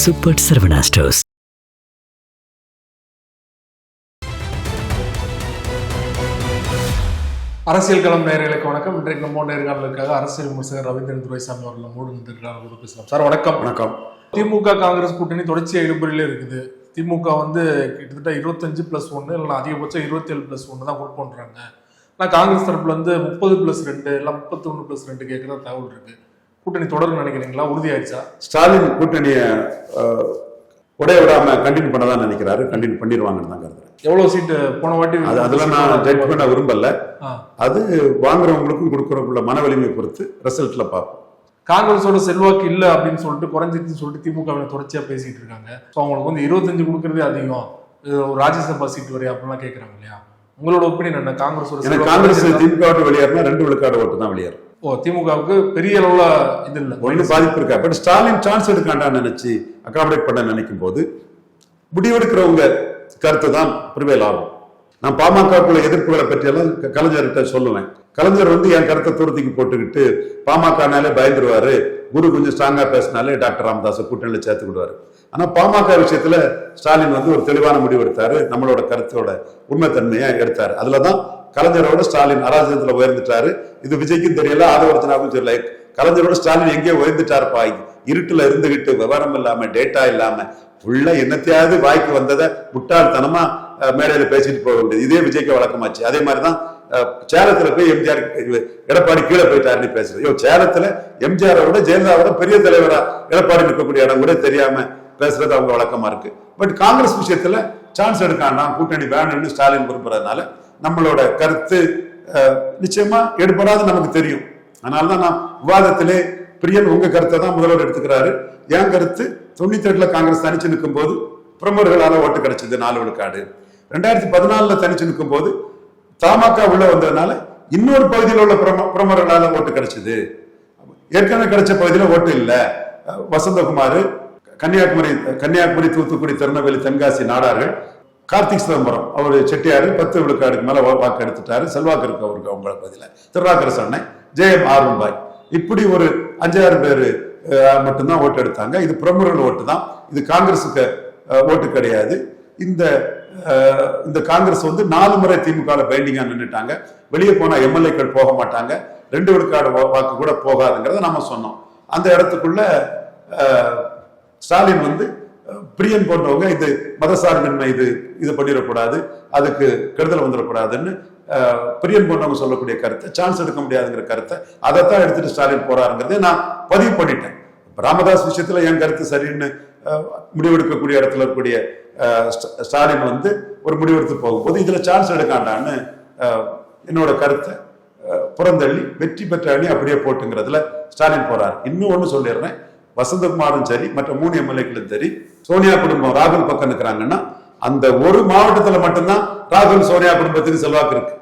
Super Saravana stores. அரசியல் களம் நேயர்களுக்கு வணக்கம். இன்றைக்கு நம்ம நேர்காணலுக்காக அரசியல் விமர்சகர் ரவீந்திரன் துரைசாமி அவர்கள் நம்மோடு வந்திருக்கிறார். பேசலாம் சார். வணக்கம். வணக்கம். திமுக காங்கிரஸ் கூட்டணி தொடர்ச்சியா இழுபறியிலே இருக்குது. திமுக கிட்டத்தட்ட 25+1 இல்லைன்னா அதிகபட்சம் 27+1 தான் ஓட் பண்றாங்க. ஆனால் காங்கிரஸ் தரப்புல 30+2 இல்லை 31+2 கேட்கறதா தகவல் இருக்கு. கூட்டணி தொடர்ந்து நினைக்கிறீங்களா? உறுதியாயிடுச்சா? ஸ்டாலின் கூட்டணியை உடைய விடாம கண்டினியூ பண்ணதான் நினைக்கிறாரு. கண்டினியூ பண்ணிடுவாங்கன்னு தான் கருதுறேன். எவ்வளவு சீட்டு போன வாட்டி? அதெல்லாம் நான் ஜட்ஜ் பண்ண விரும்பல. அது வாங்குறவங்களுக்கும் கொடுக்குறவங்கள மன வலிமையை பொறுத்து ரிசல்ட்ல பார்ப்போம். காங்கிரஸோட செல்வாக்கு இல்ல அப்படின்னு சொல்லிட்டு குறைஞ்சிருச்சுன்னு சொல்லிட்டு திமுக தொடர்ச்சியா பேசிட்டு இருக்காங்க. அவங்களுக்கு 25 கொடுக்கறதே அதிகம், ஒரு ராஜ்யசபா சீட் வரையா அப்படிலாம் கேட்கறாங்க இல்லையா? உங்களோட ஒப்பீனியன் என்ன? காங்கிரஸோட காங்கிரஸ் திமுக விட்டு வெளியேறினா 2 விழுக்காடு ஓட்டு தான் வெளியேறும். திமுகவுக்கு பெரிய அளவுல இது இல்ல, ஒண்ணு பாதிப்பு இருக்கா. பட் ஸ்டாலின் சான்ஸ் எடுக்காண்டான்னு நினைச்சு அகாமடேட் பண்ண நினைக்கும் போது முடிவெடுக்கிறவங்க கருத்து தான் ப்ரிவேல் ஆகும். நான் பாமகக்குள்ள எதிர்ப்புகளை பற்றியெல்லாம் கலைஞர்கிட்ட சொல்லுவேன். கலைஞர் என் கருத்தை தூரத்துக்கு போட்டுக்கிட்டு பாமகனாலே பயந்துருவாரு, குரு கொஞ்சம் ஸ்ட்ராங்கா பேசினாலே டாக்டர் ராமதாஸ் கூட்டணியில சேர்த்துக்கிடுவாரு. ஆனா பாமக விஷயத்துல ஸ்டாலின் ஒரு தெளிவான முடிவு எடுத்தாரு. நம்மளோட கருத்தோட உண்மைத்தன்மையை எடுத்தாரு. அதுலதான் கலைஞரோட ஸ்டாலின் அராஜகத்துல உயர்ந்துட்டாரு. இது விஜய்க்கும் தெரியல, ஆதவர்ஜனாவுக்கும் தெரியல. கலைஞரோட ஸ்டாலின் எங்கேயோ உயர்ந்துட்டாருப்பா. இருட்டுல இருந்துகிட்டு விவரம் இல்லாம டேட்டா இல்லாம உள்ள என்னத்தையாவது வாய்க்கு வந்ததை முட்டாள்தனமா மேடையில பேசிட்டு போக வேண்டியது இதே விஜய்க்கு வழக்கமாச்சு. அதே மாதிரிதான் சேலத்துல போய் எம்ஜிஆர் எடப்பாடி கீழே போயிட்டாருன்னு பேசுறது. சேலத்துல எம்ஜிஆரை விட ஜெயலலிதாவோட பெரிய தலைவரா எடப்பாடி நிற்கக்கூடிய இடம் கூட தெரியாம பேசுறது அவங்க வழக்கமா இருக்கு. பட் காங்கிரஸ் விஷயத்துல சான்ஸ் எடுக்காண்டா, கூட்டணி வேணும்னு ஸ்டாலின் விரும்புறதுனால நம்மளோட கருத்து நிச்சயமா எடுப்படாது நமக்கு தெரியும். அதனாலதான் நான் விவாதத்திலே பிரியன் உங்க கருத்தை தான் முதல்வர் எடுத்துக்கிறாரு. என் கருத்து 98ல காங்கிரஸ் தனிச்சு நிற்கும் போது பிரமுகர்களால ஓட்டு கிடைச்சது 4 விழுக்காடு. 2014 தனிச்சு நிற்கும் போது தமாக உள்ள வந்ததுனால இன்னொரு பகுதியில் உள்ள பிரமுகர்களால ஓட்டு கிடைச்சது. ஏற்கனவே கிடைச்ச பகுதியில ஓட்டு இல்ல. வசந்தகுமார், கன்னியாகுமரி, தூத்துக்குடி, திருநெல்வேலி, தென்காசி நாடார்கள், கார்த்திக் சிதம்பரம் அவர் செட்டியாரு 10 விழுக்காடுக்கு மேல வாக்கு எடுத்துட்டாரு. செல்வாக்கு இருக்கு அவருக்கு அவங்கள பகுதியில. திருநாக்கரசு அண்ணன், ஜெயம் ஆர்வம்பாய், இப்படி ஒரு 5-6 பேரு மட்டும்தான் ஓட்டு எடுத்தாங்க. இது பிரமுகர்கள் ஓட்டு தான். இது காங்கிரஸுக்கு ஓட்டு கிடையாது. இந்த காங்கிரஸ் 4 முறை திமுக பைண்டிங்கா நின்றுட்டாங்க. வெளியே போனா எம்எல்ஏக்கள் போக மாட்டாங்க. 2 விழுக்காடு வாக்கு கூட போகாதுங்கிறத நம்ம சொன்னோம். அந்த இடத்துக்குள்ள ஸ்டாலின் பிரியன் போன்றவங்க இது மதசார்பின்மை, இது பண்ணிடக்கூடாது, அதுக்கு கெடுதல் வந்துடக்கூடாதுன்னு பிரியன் போன்றவங்க சொல்லக்கூடிய கருத்தை, சான்ஸ் எடுக்க முடியாதுங்கிற கருத்தை அதைத்தான் எடுத்துட்டு ஸ்டாலின் போறாருங்கிறத நான் பதிவு பண்ணிட்டேன். ராமதாஸ் விஷயத்துல என் கருத்து சரின்னு முடிவெடுக்கக்கூடிய இடத்துல இருக்கக்கூடிய ஸ்டாலின் ஒரு முடிவெடுத்து போகும்போது இதுல சான்ஸ் எடுக்காண்டான்னு என்னோட கருத்தை புறந்தள்ளி வெற்றி பெற்ற அணி அப்படியே போட்டுங்கிறதுல ஸ்டாலின் போறாரு. இன்னும் ஒண்ணு சொல்லிடுறேன். வசந்தகுமாரும் சரி, மற்ற 3 எம்எல்ஏக்களும் சரி, சோனியா குடும்பம் ராகுல் பக்கம் இருக்கிறாங்கன்னா அந்த ஒரு மாவட்டத்துல மட்டும்தான் ராகுல் சோனியா குடும்பத்துக்கு செல்வாக்கு இருக்கு.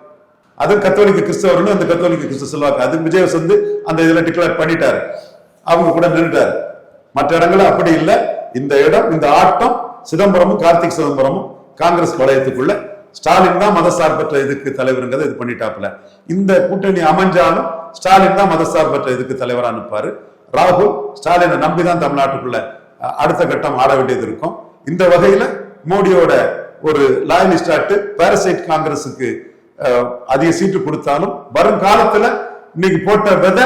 அது கத்தோலிக்க கிறிஸ்தவர்னு அந்த கத்தோலிக்க கிறிஸ்தவ செல்வாக்கு. அது விஜய் அந்த இதுல டிக்ளேர் பண்ணிட்டாரு, அவங்க கூட நின்றுட்டாரு. மற்ற இடங்கள்ல அப்படி இல்லை. இந்த இடம், இந்த ஆட்டம் சிதம்பரமும் கார்த்திக் சிதம்பரமும் காங்கிரஸ் வளையத்துக்குள்ள ஸ்டாலின் தான் மதசார்பற்ற இதுக்கு தலைவருங்கிறத இது பண்ணிட்டாப்புல. இந்த கூட்டணி அமைஞ்சாலும் ஸ்டாலின் தான் மதசார்பற்ற இதுக்கு தலைவரா நிற்பாரு. ராகுல் ஸ்டாலினை நம்பிதான் தமிழ்நாட்டுக்குள்ள அடுத்த கட்டம் ஆட வேண்டியது இருக்கும். இந்த வகையில மோடியோட ஒரு லாயலிஸ்டாட்டு பாரசைட் காங்கிரஸுக்கு அதிக சீட்டு கொடுத்தாலும் வரும் காலத்துல இன்னைக்கு போட்ட விதை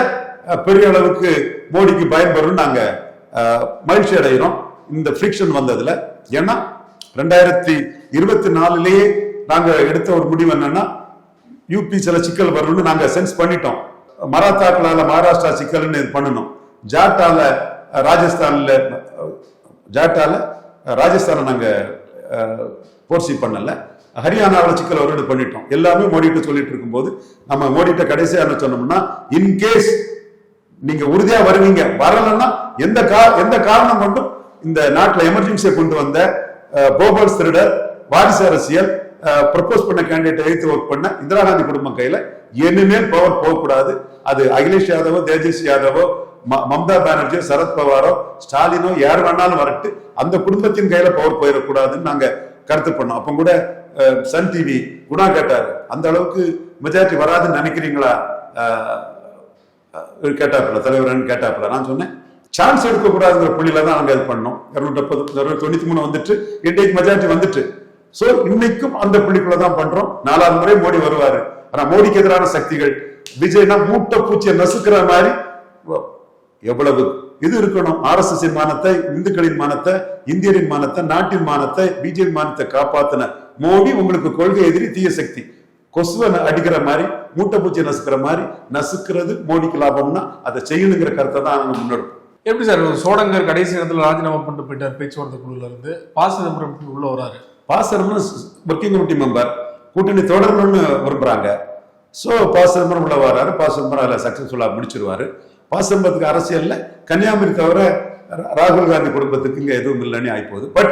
பெரிய அளவுக்கு மோடிக்கு பயன்படும் நாங்க மகிழ்ச்சி அடைகிறோம் இந்த ஃபிரிக்ஷன் வந்ததுல. ஏன்னா 2024 நாங்க எடுத்த ஒரு முடிவு என்னன்னா, யூபி சில சிக்கல் வரும்னு நாங்க சென்ஸ் பண்ணிட்டோம். மராத்தாக்களால மகாராஷ்டிரா சிக்கல்னு இது பண்ணணும். ஜாட்டால ராஜஸ்தான நாங்க போர்சி பண்ணல. ஹரியானாவில் சிக்கல் வரும்னு பண்ணிட்டோம். எல்லாமே மோடிட்டு சொல்லிட்டு இருக்கும்போது நம்ம மோடிட்ட கடைசியா என்ன சொன்னோம்னா, இன்கேஸ் நீங்க உறுதியா வருவீங்க, வரலன்னா எந்த காரணம் கொண்டும் இந்த நாட்டில் எமர்ஜென்சியை கொண்டு வந்த போபல்ஸ் திருடர், வாரிசு அரசியல் ப்ரப்போஸ் பண்ண கேண்டிடேட் எழுத்து ஒர்க் பண்ண இந்திரா காந்தி குடும்பம் கையில இனிமேல் பவர் போகக்கூடாது. அது அகிலேஷ் யாதவோ, தேஜஸ்வி யாதவோ, மம்தா பானர்ஜியோ, சரத்பவாரோ, ஸ்டாலினோ, யார் வேணாலும் வரட்டு, அந்த குடும்பத்தின் கையில பவர் போயிடக்கூடாதுன்னு நாங்க கருத்து பண்ணோம். அப்ப கூட சன் டிவி குணா கேட்டாரு, அந்த அளவுக்கு மெஜாரிட்டி வராதுன்னு நினைக்கிறீங்களா கேட்டாப்புல, தலைவர்னு கேட்டாப்புல. நான் சொன்னேன், சான்ஸ் எடுக்கக்கூடாதுங்கிற புள்ளியில தான் நாங்க இது பண்ணோம். 293 வந்துட்டு, இன்றைக்கு மெஜாரிட்டி வந்துட்டு. சோ இன்னைக்கும் அந்த புள்ளிக்குள்ள தான் பண்றோம். 4வது முறை மோடி வருவாரு. ஆனா மோடிக்கு எதிரான சக்திகள் விஜய்னா மூட்டை பூச்சியை நசுக்கிற மாதிரி எவ்வளவு இது இருக்கணும். RSS மானத்தை, இந்துக்களின் மானத்தை, இந்தியரின் மானத்தை, நாட்டின் மானத்தை, பிஜேபி மானத்தை காப்பாத்தின மோடி உங்களுக்கு கொள்கை எதிரி, தீய சக்தி. கொசுவை அடிக்கிற மாதிரி, மூட்டை பூச்சியை நசுக்கிற மாதிரி நசுக்கிறது மோடிக்கு லாபம்னா அதை செய்யணுங்கிற கருத்தை தான் நாங்க முன்னெடுப்போம். எப்படி சார் சோடங்கர் கடைசி நேரத்தில் ராஜினாமா பண்ணிட்டு போயிட்டார் பேச்சுவார்த்தை குழுல இருந்து, சிதம்பரம் உள்ள வராரு. சிதம்பரம் ஒர்க்கிங் கமிட்டி மெம்பர், கூட்டணி தொடரணும்னு விரும்புறாங்க. சோ சிதம்பரம் உள்ள வராரு. சிதம்பரம் அதில் சக்சஸ்ஃபுல்லா முடிச்சிருவாரு. சிதம்பரத்துக்கு அரசியல்ல கன்னியாகுமரி தவிர ராகுல் காந்தி குடும்பத்துக்கு இங்க எதுவும் இல்லைன்னு ஆயிப்போகுது. பட்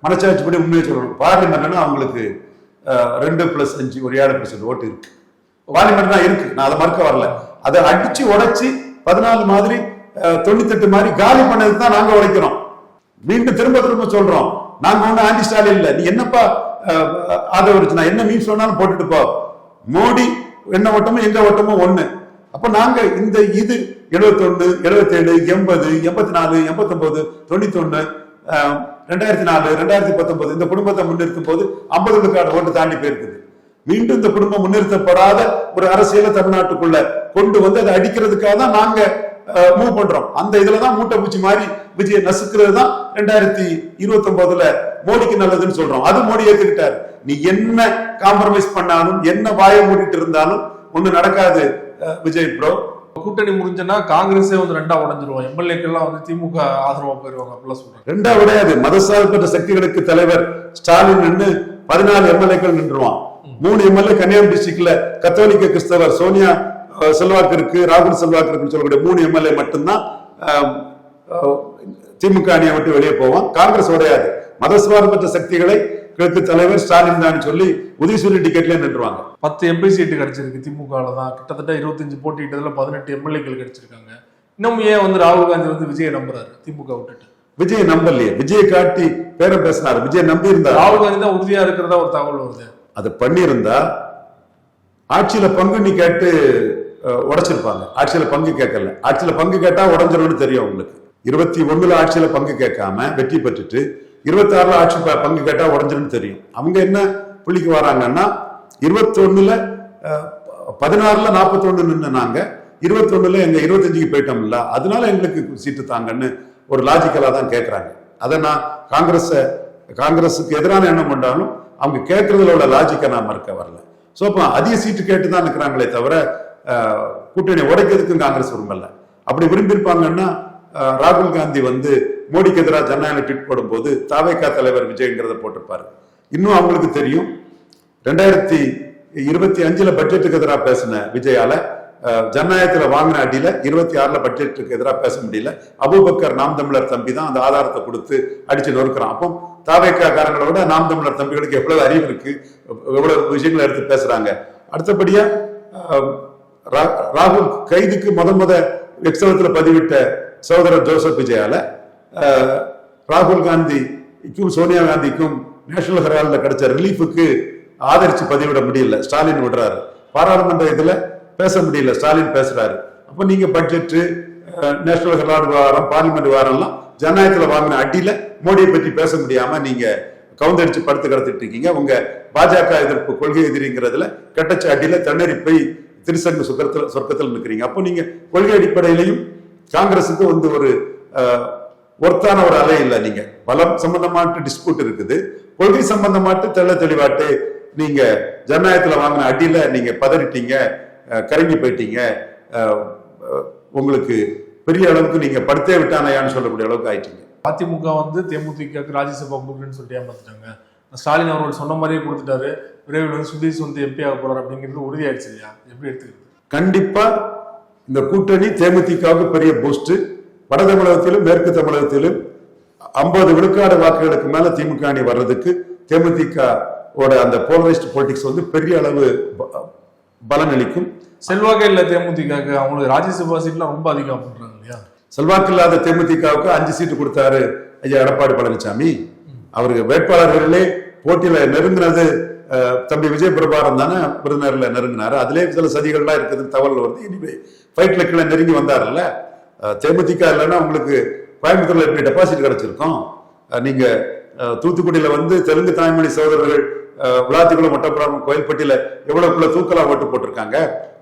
மனசாட்சிப்படி உண்மையை சொல்லணும், பார்லிமெண்ட்னா அவங்களுக்கு 2+5 ஒரு 7% ஓட்டு இருக்கு. பார்லிமெண்ட் தான் இருக்கு, நான் அதை மறுக்க வரல. அதை அடிச்சு உடைச்சு 14 மாதிரி 98 மாதிரி காலி பண்ணதுக்கு தான் நாங்க உழைக்கிறோம். மீண்டும் திரும்ப சொல்றோம், நாங்க ஒண்ணு ஆன்டி ஸ்டாலின் இல்ல. நீ என்னப்பா ஆதரவு, நான் என்ன மீன் சொன்னாலும் போட்டுட்டு போ. மோடி என்ன ஓட்டமும் எங்க ஓட்டமும் ஒண்ணு. அப்ப நாங்க இந்த இது 71, 77, 80, 84, 89, 91, 2004, 2019 இந்த குடும்பத்தை முன்னிறுத்தும் போது 50 விழுக்காடு ஓட்டு தாண்டி போயிருக்குது. மீண்டும் இந்த குடும்பம் முன்னிறுத்தப்படாத ஒரு அரசியலை தமிழ்நாட்டுக்குள்ள கொண்டு வந்து அதை அடிக்கிறதுக்காக தான் நாங்க மூவ் பண்றோம். அந்த இதுலதான் மூட்டை பூச்சி மாதிரி விஜய் நசுக்கிறது தான் 2029 மோடிக்கு நல்லதுன்னு சொல்றோம். அது மோடி ஏத்துக்கிட்டாரு. நீ என்ன காம்ப்ரமைஸ் பண்ணாலும், என்ன வாயை மூடிட்டு இருந்தாலும் ஒண்ணு நடக்காது விஜய் ப்ரோ. கூட்டணி முடிஞ்சனா காங்கிரஸே வந்து 2ஆ உடைஞ்சிருவோம், எம்எல்ஏக்கெல்லாம் வந்து திமுக ஆதரவா போயிருவாங்க அப்படிலாம் சொல்றாங்க. 2ஆ உடையாது, மதசார்பற்ற சக்திகளுக்கு தலைவர் ஸ்டாலின் 14 எம்எல்ஏக்கள் நின்றுவான். 3 எம்எல்ஏ கன்னியாகுமரி டிஸ்ட்ரிக்ட்ல கத்தோலிக்க கிறிஸ்தவர் சோனியா செல்வாக்கு இருக்கு, ராகுல் செல்வாக்கு இருக்குன்னு சொல்லக்கூடிய 3 எம்எல்ஏ மட்டும்தான் திமுக அணியை விட்டு வெளியே போவான். காங்கிரஸ் உடையாது. மதசார்பற்ற சக்திகளை கிழக்கு தலைவர் ஸ்டாலின் தான் சொல்லி உதயசூரிய டிக்கெட்ல நின்றுவாங்க. 10 எம்பி சீட்டு கிடைச்சிருக்கு திமுக தான். கிட்டத்தட்ட 25 போட்டியிட்டதுல 18 எம்எல்ஏக்கள் கிடைச்சிருக்காங்க. இன்னும் ஏன் வந்து ராகுல் காந்தி வந்து விஜய் நம்புறாரு திமுக விட்டுட்டு? விஜய் நம்பலையே, விஜய் காட்டி பேரம் பேசினாரு. விஜய் நம்பி இருந்தார். ராகுல் காந்தி தான் உறுதியா இருக்கிறதா ஒரு தகவல் வருது. அது பண்ணியிருந்தா ஆட்சியில பங்கு நீ கேட்டு உடைச்சிருப்பாங்க. ஆட்சியில பங்கு கேட்கல. ஆட்சியில பங்கு கேட்டா உடஞ்சிரும்னு தெரியும் உங்களுக்கு. 21 ஆட்சியில பங்கு கேட்காம வெற்றி பெற்றுட்டு 26 ஆட்சி பங்கு கேட்டா உடஞ்சிரும்னு தெரியும். அவங்க என்ன புள்ளிக்கு வராங்கன்னா 21 16 41 நின்று நாங்க 21 எங்க 25க்கு போயிட்டோம்ல, அதனால எங்களுக்கு சீட்டு தாங்கன்னு ஒரு லாஜிக்கலா தான் கேட்கறாங்க. அதை நான் காங்கிரஸுக்கு எதிரான எண்ணம் கொண்டாலும் அவங்க கேட்கறதுல உள்ள லாஜிக்கை நான் மறுக்க வரல. சோ அப்ப அதிக சீட்டு கேட்டு தான் இருக்கிறாங்களே தவிர கூட்டணி உடைக்கிறதுக்கும் காங்கிரஸ் விரும்பல. அப்படி விரும்பியிருப்பாங்கன்னா ராகுல் காந்தி வந்து மோடிக்கு எதிராக ஜனநாயக ட்வீட் போடும்போது தாவேகா தலைவர் விஜய்ங்கிறத போட்டிருப்பாரு. இன்னும் அவங்களுக்கு தெரியும் 2025 பட்ஜெட்டுக்கு எதிராக பேசின விஜயால ஜனநாயகத்துல வாங்கின அடியில 26 பட்ஜெட்டுக்கு எதிராக பேச முடியல. அபூபக்கர் நாம் தமிழர் தம்பி தான் அந்த ஆதாரத்தை கொடுத்து அடிச்சு நொறுக்கிறான். அப்போ தாவேகா காரங்களை விட நாம் தமிழர் தம்பிகளுக்கு எவ்வளவு அறிவு இருக்கு, எவ்வளவு விஷயங்களை எடுத்து பேசுறாங்க. அடுத்தபடியா ராகுல் கைதுக்கு முத எக்ஸலத்துல பதிவிட்ட சகோதரர் ஜோசப் விஜயால ராகுல் காந்திக்கும் சோனியா காந்திக்கும் நேஷனல் ஹெரால்ட்ல கிடைச்ச ரிலீஃபுக்கு ஆதரிச்சு பதிவிட முடியல. ஸ்டாலின் விடுறாரு. பாராளுமன்ற இதுல பேச முடியல, ஸ்டாலின் பேசுறாரு. அப்ப நீங்க பட்ஜெட், நேஷனல் ஹெரால்டு வாரம், பார்லிமெண்ட் வாரம்லாம் ஜனநாயகத்துல வாங்கின அடியில மோடியை பற்றி பேச முடியாம நீங்க கவுந்தடிச்சு படுத்து கடத்திட்டு இருக்கீங்க. உங்க பாஜக எதிர்ப்பு கொள்கை எதிரிங்கிறதுல கெட்டச்ச அடியில தண்ணறி போய் திருசங்க சொர்க்கத்தில் நிற்கிறீங்க. அப்போ நீங்க கொள்கை அடிப்படையிலையும் காங்கிரஸுக்கு வந்து ஒரு ஒர்த்தான ஒரு அலை இல்லை. நீங்க பலம் சம்பந்தமாட்டு டிஸ்பியூட் இருக்குது, கொள்கை சம்பந்தமாட்டு தெள்ள தெளிவாட்டு நீங்க ஜனநாயகத்துல வாங்கின அடியில நீங்க பதறிட்டீங்க, கரங்கி போயிட்டீங்க. உங்களுக்கு பெரிய அளவுக்கு நீங்க படுத்தே விட்டானையான்னு சொல்லக்கூடிய அளவுக்கு ஆயிட்டீங்க. அதிமுக வந்து தேமுதிக ராஜ்யசபா கொடுக்குறேன்னு சொல்லிட்டு ஏமாத்துட்டாங்க. ஸ்டாலின் அவர்கள் சொன்ன மாதிரியே கொடுத்துட்டாரு. விரைவில் வந்து சுதீஷ் வந்து எம்பி ஆக போறாரு அப்படிங்கிறது உறுதியாயிடுச்சு இல்லையா? எப்படி எடுத்துக்கிறது? கண்டிப்பா இந்த கூட்டணி தேமுதிகவுக்கு பெரிய பூஸ்ட். வட தமிழகத்திலும் மேற்கு தமிழகத்திலும் 50 விழுக்காடு வாக்குகளுக்கு மேல திமுக அணி வர்றதுக்கு தேமுதிக அந்த போலரைஸ்ட் பொலிட்டிக்ஸ் வந்து பெரிய அளவு பலன் அளிக்கும். செல்வாக்கு இல்ல தேமுதிக, அவங்களுக்கு ராஜ்யசபா சீட்லாம் ரொம்ப அதிகம் பண்றாங்க இல்லையா? செல்வாக்கு இல்லாத தேமுதிகவுக்கு 5 சீட்டு கொடுத்தாரு ஐயா எடப்பாடி பழனிசாமி. அவருக்கு வேட்பாளர்களே போட்டியில நெருங்கினது தம்பி விஜய் பிரபாரம் தானே விருதுநகர்ல நெருங்கினாரு. அதுலேயே சில சதிகள்லாம் இருக்குதுன்னு தகவல் வருது. இனிமே ஃபைட்ல கீழே நெருங்கி வந்தாருல்ல. தேமுதிக இல்லைன்னா உங்களுக்கு கோயம்புத்தூர்ல எப்படி டெபாசிட் கிடைச்சிருக்கும்? நீங்க தூத்துக்குடியில வந்து தெலுங்கு தாய்மொழி சகோதரர்கள் விளாத்திக்குளம், மட்டப்புறம், கோயில்பட்டியில எவ்வளவுக்குள்ள தூக்கலா ஓட்டு போட்டிருக்காங்க.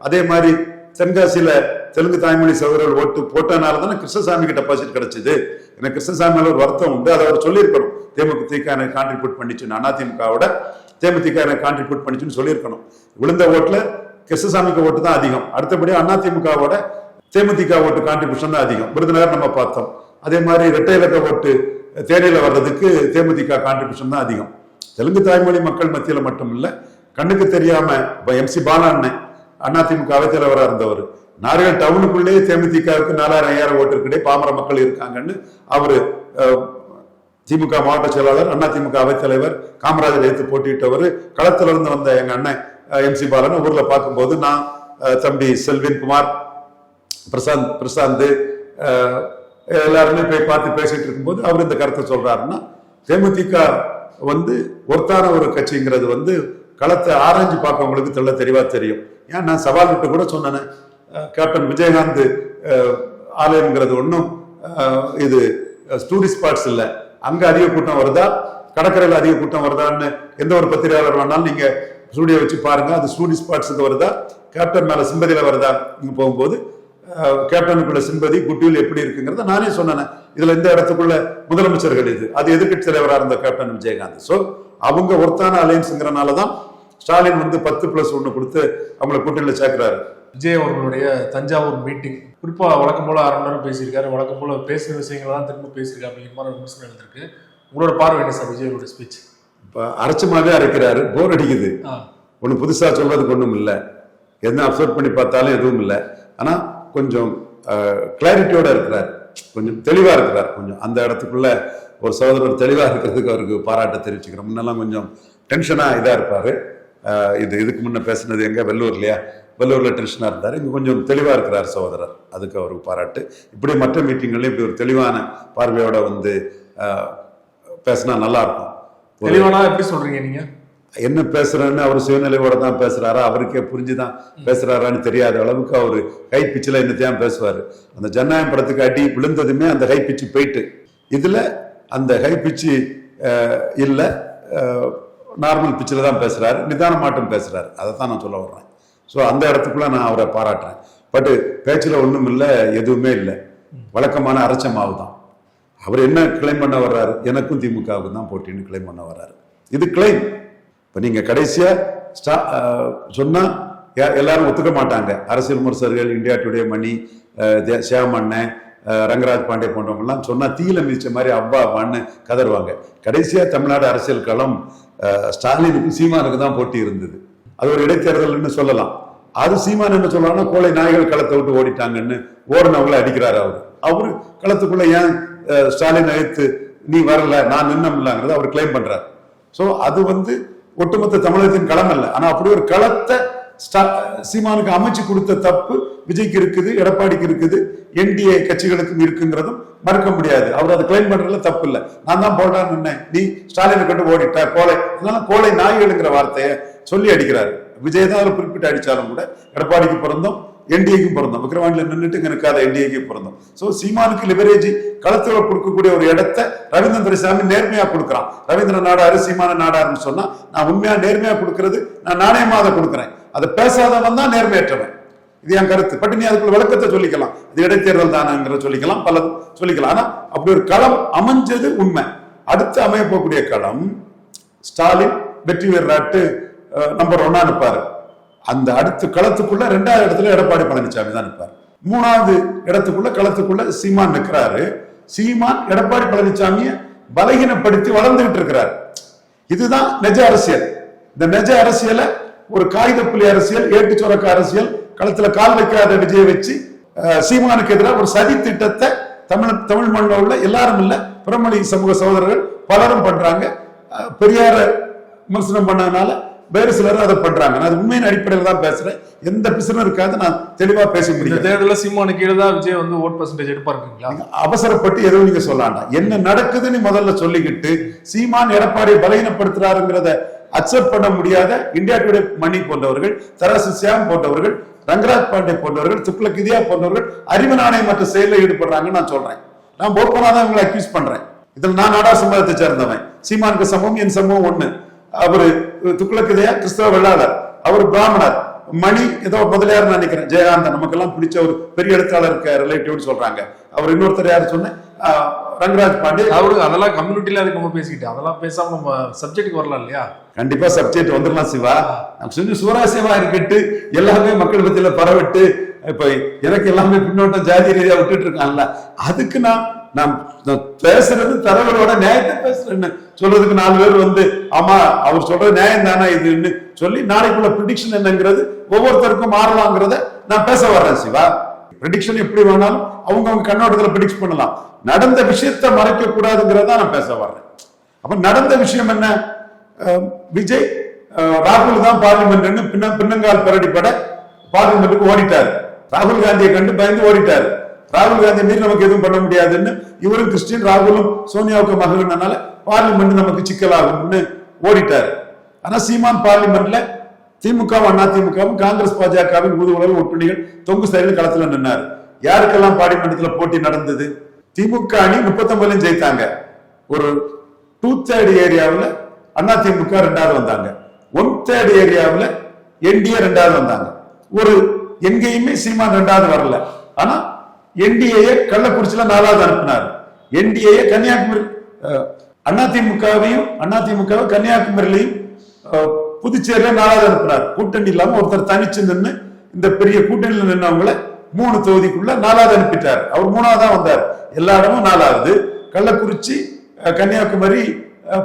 அதே மாதிரி தென்காசியில தெலுங்கு தாய்மொழி சகோதரர்கள் ஓட்டு போட்டனால தானே கிருஷ்ணசாமிக்கு டெபாசிட் கிடைச்சது. எனக்கு கிருஷ்ணசாமியில ஒரு வருத்தம் உண்டு, அதை அவர் சொல்லியிருக்கணும். தேமுதிக எனக்கு கான்ட்ரிபியூட் பண்ணிச்சுன்னு, அதிமுகவோட தேமுதிக எனக்கு கான்ட்ரிபியூட் பண்ணிச்சுன்னு சொல்லியிருக்கணும். விழுந்த ஓட்டுல கிருஷ்ணசாமிக்கு ஓட்டு தான் அதிகம். அடுத்தபடி அதிமுகவோட தேமுதிக ஓட்டு கான்ட்ரிபியூஷன் தான் அதிகம். விருதுநகர் நம்ம பார்த்தோம். அதே மாதிரி இரட்டை இலக்க ஓட்டு தேனியில வர்றதுக்கு தேமுதிக கான்ட்ரிபியூஷன் தான் அதிகம். தெலுங்கு தாய்மொழி மக்கள் மத்தியில மட்டும் இல்ல, கண்ணுக்கு தெரியாம இப்ப MC பாலண்ணன் அதிமுக அவைத்தலைவராக இருந்தவர், நாரையல் டவுனுக்குள்ளேயே தேமுதிகவுக்கு 4000-5000 ஓட்டு இருக்கிறே பாமர மக்கள் இருக்காங்கன்னு அவரு திமுக மாவட்ட செயலாளர், அதிமுக அவைத்தலைவர், காமராஜர் எடுத்து போட்டியிட்டவர், களத்துல இருந்து வந்த எங்க அண்ணன் MC பாலன் ஊர்ல பார்க்கும்போது நான் தம்பி செல்வின் குமார், பிரசாந்த் எல்லாருமே போய் பார்த்து பேசிட்டு இருக்கும்போது அவர் இந்த கருத்தை சொல்றாருன்னா, தேமுதிக வந்து ஒருத்தான ஒரு கட்சிங்கிறது வந்து களத்தை ஆராய்ஞ்சு பார்க்கவங்களுக்கு தெளிவா தெரியும். ஏன் நான் சவால் விட்டு கூட சொன்னேன், கேப்டன் விஜயகாந்த் ஆலயம்ங்கிறது ஒன்றும் இது டூரிஸ்ட் ஸ்பாட்ஸ் இல்லை. அங்க அதிக கூட்டம் வருதா, கடற்கரையில் அதிக கூட்டம் வருதான்னு எந்த ஒரு பத்திரிகையாளர் வேணாலும் நீங்க ஸ்டூடியோ வச்சு பாருங்க. அது டூரிஸ்ட் ஸ்பாட்ஸுக்கு வருதா, கேப்டன் மேல சிம்பதியில வருதா? நீங்க போகும்போது கேப்டனுக்குள்ள சிம்பதி குட்வில் எப்படி இருக்குங்கிறத நானே சொன்னேன். இதுல இந்த இடத்துக்குள்ள முதலமைச்சர்கள் இது, அது எதிர்கட்சி தலைவராக இருந்த கேப்டன் விஜயகாந்த். சோ அவங்க ஒருத்தான அலையன்ஸ்ங்கிறனாலதான் ஸ்டாலின் வந்து 10+1 கொடுத்து அவங்களை கூட்டணியில சேர்க்கிறாரு. விஜய் அவர்களுடைய தஞ்சாவூர் மீட்டிங் குறிப்பா வழக்கம் போல 1/2 மணி நேரம் பேசியிருக்காரு. வழக்கம் போல பேசுற விஷயங்கள்லாம் திரும்ப பேசியிருக்காரு அப்படிங்கிற மாதிரி விமர்சனம் எழுந்திருக்கு. உங்களோட பார்வை என்ன சார் விஜயோட ஸ்பீச்? இப்ப அரைச்சமாவே அரைக்கிறாரு, போர் அடிக்குது. ஒண்ணு புதுசா சொல்றதுக்கு ஒண்ணும் இல்லை, என்ன அப்சர்வ் பண்ணி பார்த்தாலும் எதுவும் இல்லை. ஆனா கொஞ்சம் கிளாரிட்டியோட இருக்கிறார், கொஞ்சம் தெளிவா இருக்கிறார். கொஞ்சம் அந்த இடத்துக்குள்ள ஒரு சகோதரர் தெளிவா இருக்கிறதுக்கு அவருக்கு பாராட்ட தெரிவிச்சுக்கிறோம். முன்னெல்லாம் கொஞ்சம் டென்ஷனா இதா இருப்பாரு. இதுக்கு முன்ன பேசினது எங்க வெள்ளூர்லையா, வெள்ளூர்ல டென்ஷனா இருந்தாரு. இங்க கொஞ்சம் தெளிவா இருக்கிறார் சகோதரர், அதுக்கு அவருக்கு பாராட்டு. இப்படி மற்ற மீட்டிங்கள்ல இப்படி ஒரு தெளிவான பார்வையோட வந்து பேசினா நல்லா இருக்கும். தெளிவானா எப்படி சொல்றீங்க நீங்க? என்ன பேசுறேன்னு அவர் சுயநிலையோட தான் பேசுறாரா, அவருக்கே புரிஞ்சுதான் பேசுறாரான்னு தெரியாத அளவுக்கு அவரு ஹை பிச்சில் என்னத்தையும் பேசுவாரு. அந்த ஜனநாயகம் படத்துக்கு அடி விழுந்ததுமே அந்த ஹை பிச்சு போயிட்டு, இதுல அந்த ஹை பிச்சு இல்ல, நார்மல் பிச்சில் தான் பேசுறாரு, நிதானமாட்டம் பேசுறாரு. அதை தான் நான் சொல்ல வர்றேன். ஸோ அந்த இடத்துக்குள்ள நான் அவரை பாராட்டுறேன். பட் பேச்சில் ஒன்றும் இல்லை, எதுவுமே இல்லை, வழக்கமான அரைச்ச மாவு தான். அவர் என்ன கிளைம் பண்ண வர்றாரு, எனக்கும் திமுகவுக்கு தான் போட்டின்னு கிளைம் பண்ண வர்றாரு. இது கிளைம். இப்போ நீங்க கடைசியா சொன்னா எல்லாரும் ஒத்துக்க மாட்டாங்க. அரசியல் விமர்சகர்கள், இந்தியா டுடே, மணி, ஷியாம் அண்ணன், ரங்கராஜ் பாண்டே போன்றவங்கலாம் சொன்னா தீயில மிதிச்ச மாதிரி அவ்வா அவ்வான்னு கதறுவாங்க. கடைசியா தமிழ்நாடு அரசியல் களம் ஸ்டாலினுக்கும் சீமானுக்கு தான் போட்டி இருந்தது. அது ஒரு இடைத்தேர்தல்னு சொல்லலாம். அது சீமான் என்ன சொல்றாங்கன்னா, கோழை நாய்கள் களத்தை விட்டு ஓடிட்டாங்கன்னு ஓடினவங்களை அடிக்கிறாரு. அவரு களத்துக்குள்ள ஏன் ஸ்டாலின் அழைத்து நீ வரல நான் நின்னமில்லங்கிறத அவர் கிளைம் பண்றாரு. சோ அது வந்து ஒட்டுமொத்த தமிழகத்தின் களம் அல்ல. ஆனா அப்படி ஒரு களத்தை சீமானுக்கு அமைச்சு கொடுத்த தப்பு விஜய்க்கு இருக்குது, எடப்பாடிக்கு இருக்குது, என்டிஏ கட்சிகளுக்கும் இருக்குங்கிறதும் மறுக்க முடியாது. அவர் அதை கிளைம் பண்றதுல தப்பு இல்லை. நான் தான் போட்டான்னு நின்னேன், நீ ஸ்டாலினை கண்டு ஓடிட்ட கோழை, அதனால கோழை நாய்களுங்கிற வார்த்தையை சொல்லி அடிக்கிறாரு. விஜய் தான் குறிப்பிட்டு அடிச்சாலும் கூட எடப்பாடிக்கு பிறந்தோம், என்டிஏக்கும் பிறந்தோம், விக்கிரவாண்டில நின்றுட்டு நிற்காத என்டிஏக்கு பிறந்தோம். சோ சீமானுக்கு லிவரேஜ் களத்துல கொடுக்கக்கூடிய ஒரு இடத்தை ரவீந்திரன் துரைசாமி நேர்மையா கொடுக்குறான். ரவீந்திரன் நாடாரு, சீமான நாடாருன்னு சொன்னா நான் உண்மையா நேர்மையா கொடுக்கறது, நான் நாணயமா அதை கொடுக்குறேன். அதை பேசாதவன் தான் நேர்மையற்றவன். இது என் கருத்து. பட் நீ அதுக்குள்ள விளக்கத்தை சொல்லிக்கலாம், இது இடைத்தேர்தல் தானங்கிற சொல்லிக்கலாம், பல சொல்லிக்கலாம். ஆனா அப்படி ஒரு களம் அமைஞ்சது உண்மை. அடுத்து அமைய போகக்கூடிய களம் ஸ்டாலின் வெற்றி பெறாட்டு நம்பர் 1 நிற்பாரு. அந்த அடுத்த களத்துக்குள்ள 2வது இடத்துல எடப்பாடி பழனிசாமி தான் நிற்பாரு. 3வது இடத்துக்குள்ள களத்துக்குள்ள சீமான் நிற்கிறாரு. சீமான் எடப்பாடி பழனிசாமியை பலகீனப்படுத்தி வளர்ந்துகிட்டு இருக்கிறார். இதுதான் நிஜ அரசியல். இந்த நிஜ அரசியலை ஒரு காகித புலி அரசியல், ஏட்டு சொரக்க அரசியல், களத்துல கால் வைக்காத விஜயை வச்சு சீமானுக்கு எதிராக ஒரு சதி திட்டத்தை தமிழ் மண்ணில் உள்ள எல்லாரும் இல்ல, பிறமொழி சமூக சகோதரர்கள் பலரும் பண்றாங்க. பெரியார விமர்சனம் பண்ணதுனால வேறு சிலர் அதை பண்றாங்க. நான் உண்மையின் அடிப்படையில் தான் பேசுறேன், எந்த பிசுறும் இருக்காது, நான் தெளிவா பேச முடியும். தேர்தலில் சீமானுக்கு கீழே தான் விஜய் வந்து ஓட் பர்சன்டேஜ் எடுப்பாருங்களா? அவசரப்பட்டு எதுவும் நீங்க சொல்லாண்டா. என்ன நடக்குதுன்னு முதல்ல சொல்லிக்கிட்டு சீமான் எடப்பாடியை பலகீனப்படுத்துறாருங்கிறத அக்செப்ட் பண்ண முடியாத இந்தியா டுடே மணி போன்றவர்கள், தராசு சியாம் போன்றவர்கள், ரங்கராஜ் பாண்டே போன்றவர்கள், துக்ளக் இதியா போன்றவர்கள் அறிவு நாணயமற்ற செயலில் ஈடுபடுறாங்கன்னு நான் சொல்றேன். நான் ஓப்பனா தான் இவங்களை அக்யூஸ் பண்றேன். இதில் நான் நாடார் சமூகத்தை சேர்ந்தவன். சீமானுக்கு சமூகம் என் சமூகம் ஒண்ணு. அவரு துக்ளக் இதியா கிறிஸ்தவ வெள்ளாளர், அவர் பிராமணர். மணி ஏதோ முதலியார் நினைக்கிறேன், ஜெயகாந்தன், நமக்கெல்லாம் பிடிச்ச ஒரு பெரிய எழுத்தாளர் ரிலேட்டிவ்னு சொல்றாங்க. அவர் இன்னொருத்தர் யாரு சொன்னேன், ரங்கராஜ் பாண்டே. அவரு அதெல்லாம் கம்யூனிட்டில இருக்க பேசிக்கிட்டு அதெல்லாம் பேசாம நம்ம சப்ஜெக்டுக்கு வரலாம் இல்லையா? கண்டிப்பா சப்ஜெக்ட் வந்துடலாம் சிவா. கொஞ்சம் சுவராசியமா இருக்கட்டு, எல்லாமே மக்கள் மத்தியில பரவிட்டு, இப்ப எனக்கு எல்லாமே பின்னோட்டம் ஜாதி ரீதியா விட்டுட்டு இருக்காங்கல்ல, அதுக்கு நான் பேசுறது தரவரோட நியாயத்தை பேசுறேன்னு சொல்றதுக்கு 4 பேர் வந்து ஆமா அவர் சொல்றது நியாயம் தானே இதுன்னு சொல்லி நாளைக்குள்ள ப்ரிடிக்ஷன் என்னங்கிறது ஒவ்வொருத்தருக்கும் மாறலாங்கிறத நான் பேச வர்றேன் சிவா. ப்ரிடிக்ஷன் எப்படி வேணாலும் அவங்க கண்ணோட்டத்துல ப்ரிடிக்ட் பண்ணலாம். நடந்த விஷயத்தை மறைக்க கூடாதுங்கிறத நான் பேச வர்றேன். அப்ப நடந்த விஷயம் என்ன, விஜய் ராகுல் தான் பார்லிமெண்ட்னு பின்னங்கால் பரடிப்பட பார்லிமெண்ட்டுக்கு ஓடிட்டாரு. ராகுல் காந்தியை கண்டு பயந்து ஓடிட்டாரு. ராகுல் காந்தி மீறி நமக்கு எதுவும் பண்ண முடியாதுன்னு இவரும் கிறிஸ்டின், ராகுலும் சோனியாவுக்கு மகனால பார்லிமெண்ட் நமக்கு சிக்கலாகும்னு ஓடிட்டாரு. ஆனா சீமான் பார்லிமெண்ட்ல திமுகவும் அதிமுகவும் காங்கிரஸ் பாஜகவின் ஊதுகுழல் ஒட்டுணிகள் தொங்கு சரியில் களத்துல நின்னாரு. யாருக்கெல்லாம் பார்லிமெண்ட்ல போட்டி நடந்தது? திமுக அணி 39 ஜெயித்தாங்க. ஒரு 2/3 ஏரியாவில் அதிமுக 2வது வந்தாங்க. 1/3 ஏரியாவில் என்டிஏ 2வது வந்தாங்க. ஒரு எங்கேயுமே சீமான் 2வது வரல. ஆனா என்டிஏ கள்ளக்குறிச்சியில 4வது அனுப்பினார். என்டிஏ கன்னியாகுமரி, அதிமுக கன்னியாகுமரியிலையும் புதுச்சேரியில 4வது அனுப்பினார். கூட்டணி இல்லாம ஒருத்தர் தனிச்சு நின்று இந்த பெரிய கூட்டணியில் நின்றவங்களை 3 தொகுதிக்குள்ள 4வது அனுப்பிட்டார். அவர் 3வது தான் வந்தார். எல்லா இடமும் 4வது. கள்ளக்குறிச்சி, கன்னியாகுமரி,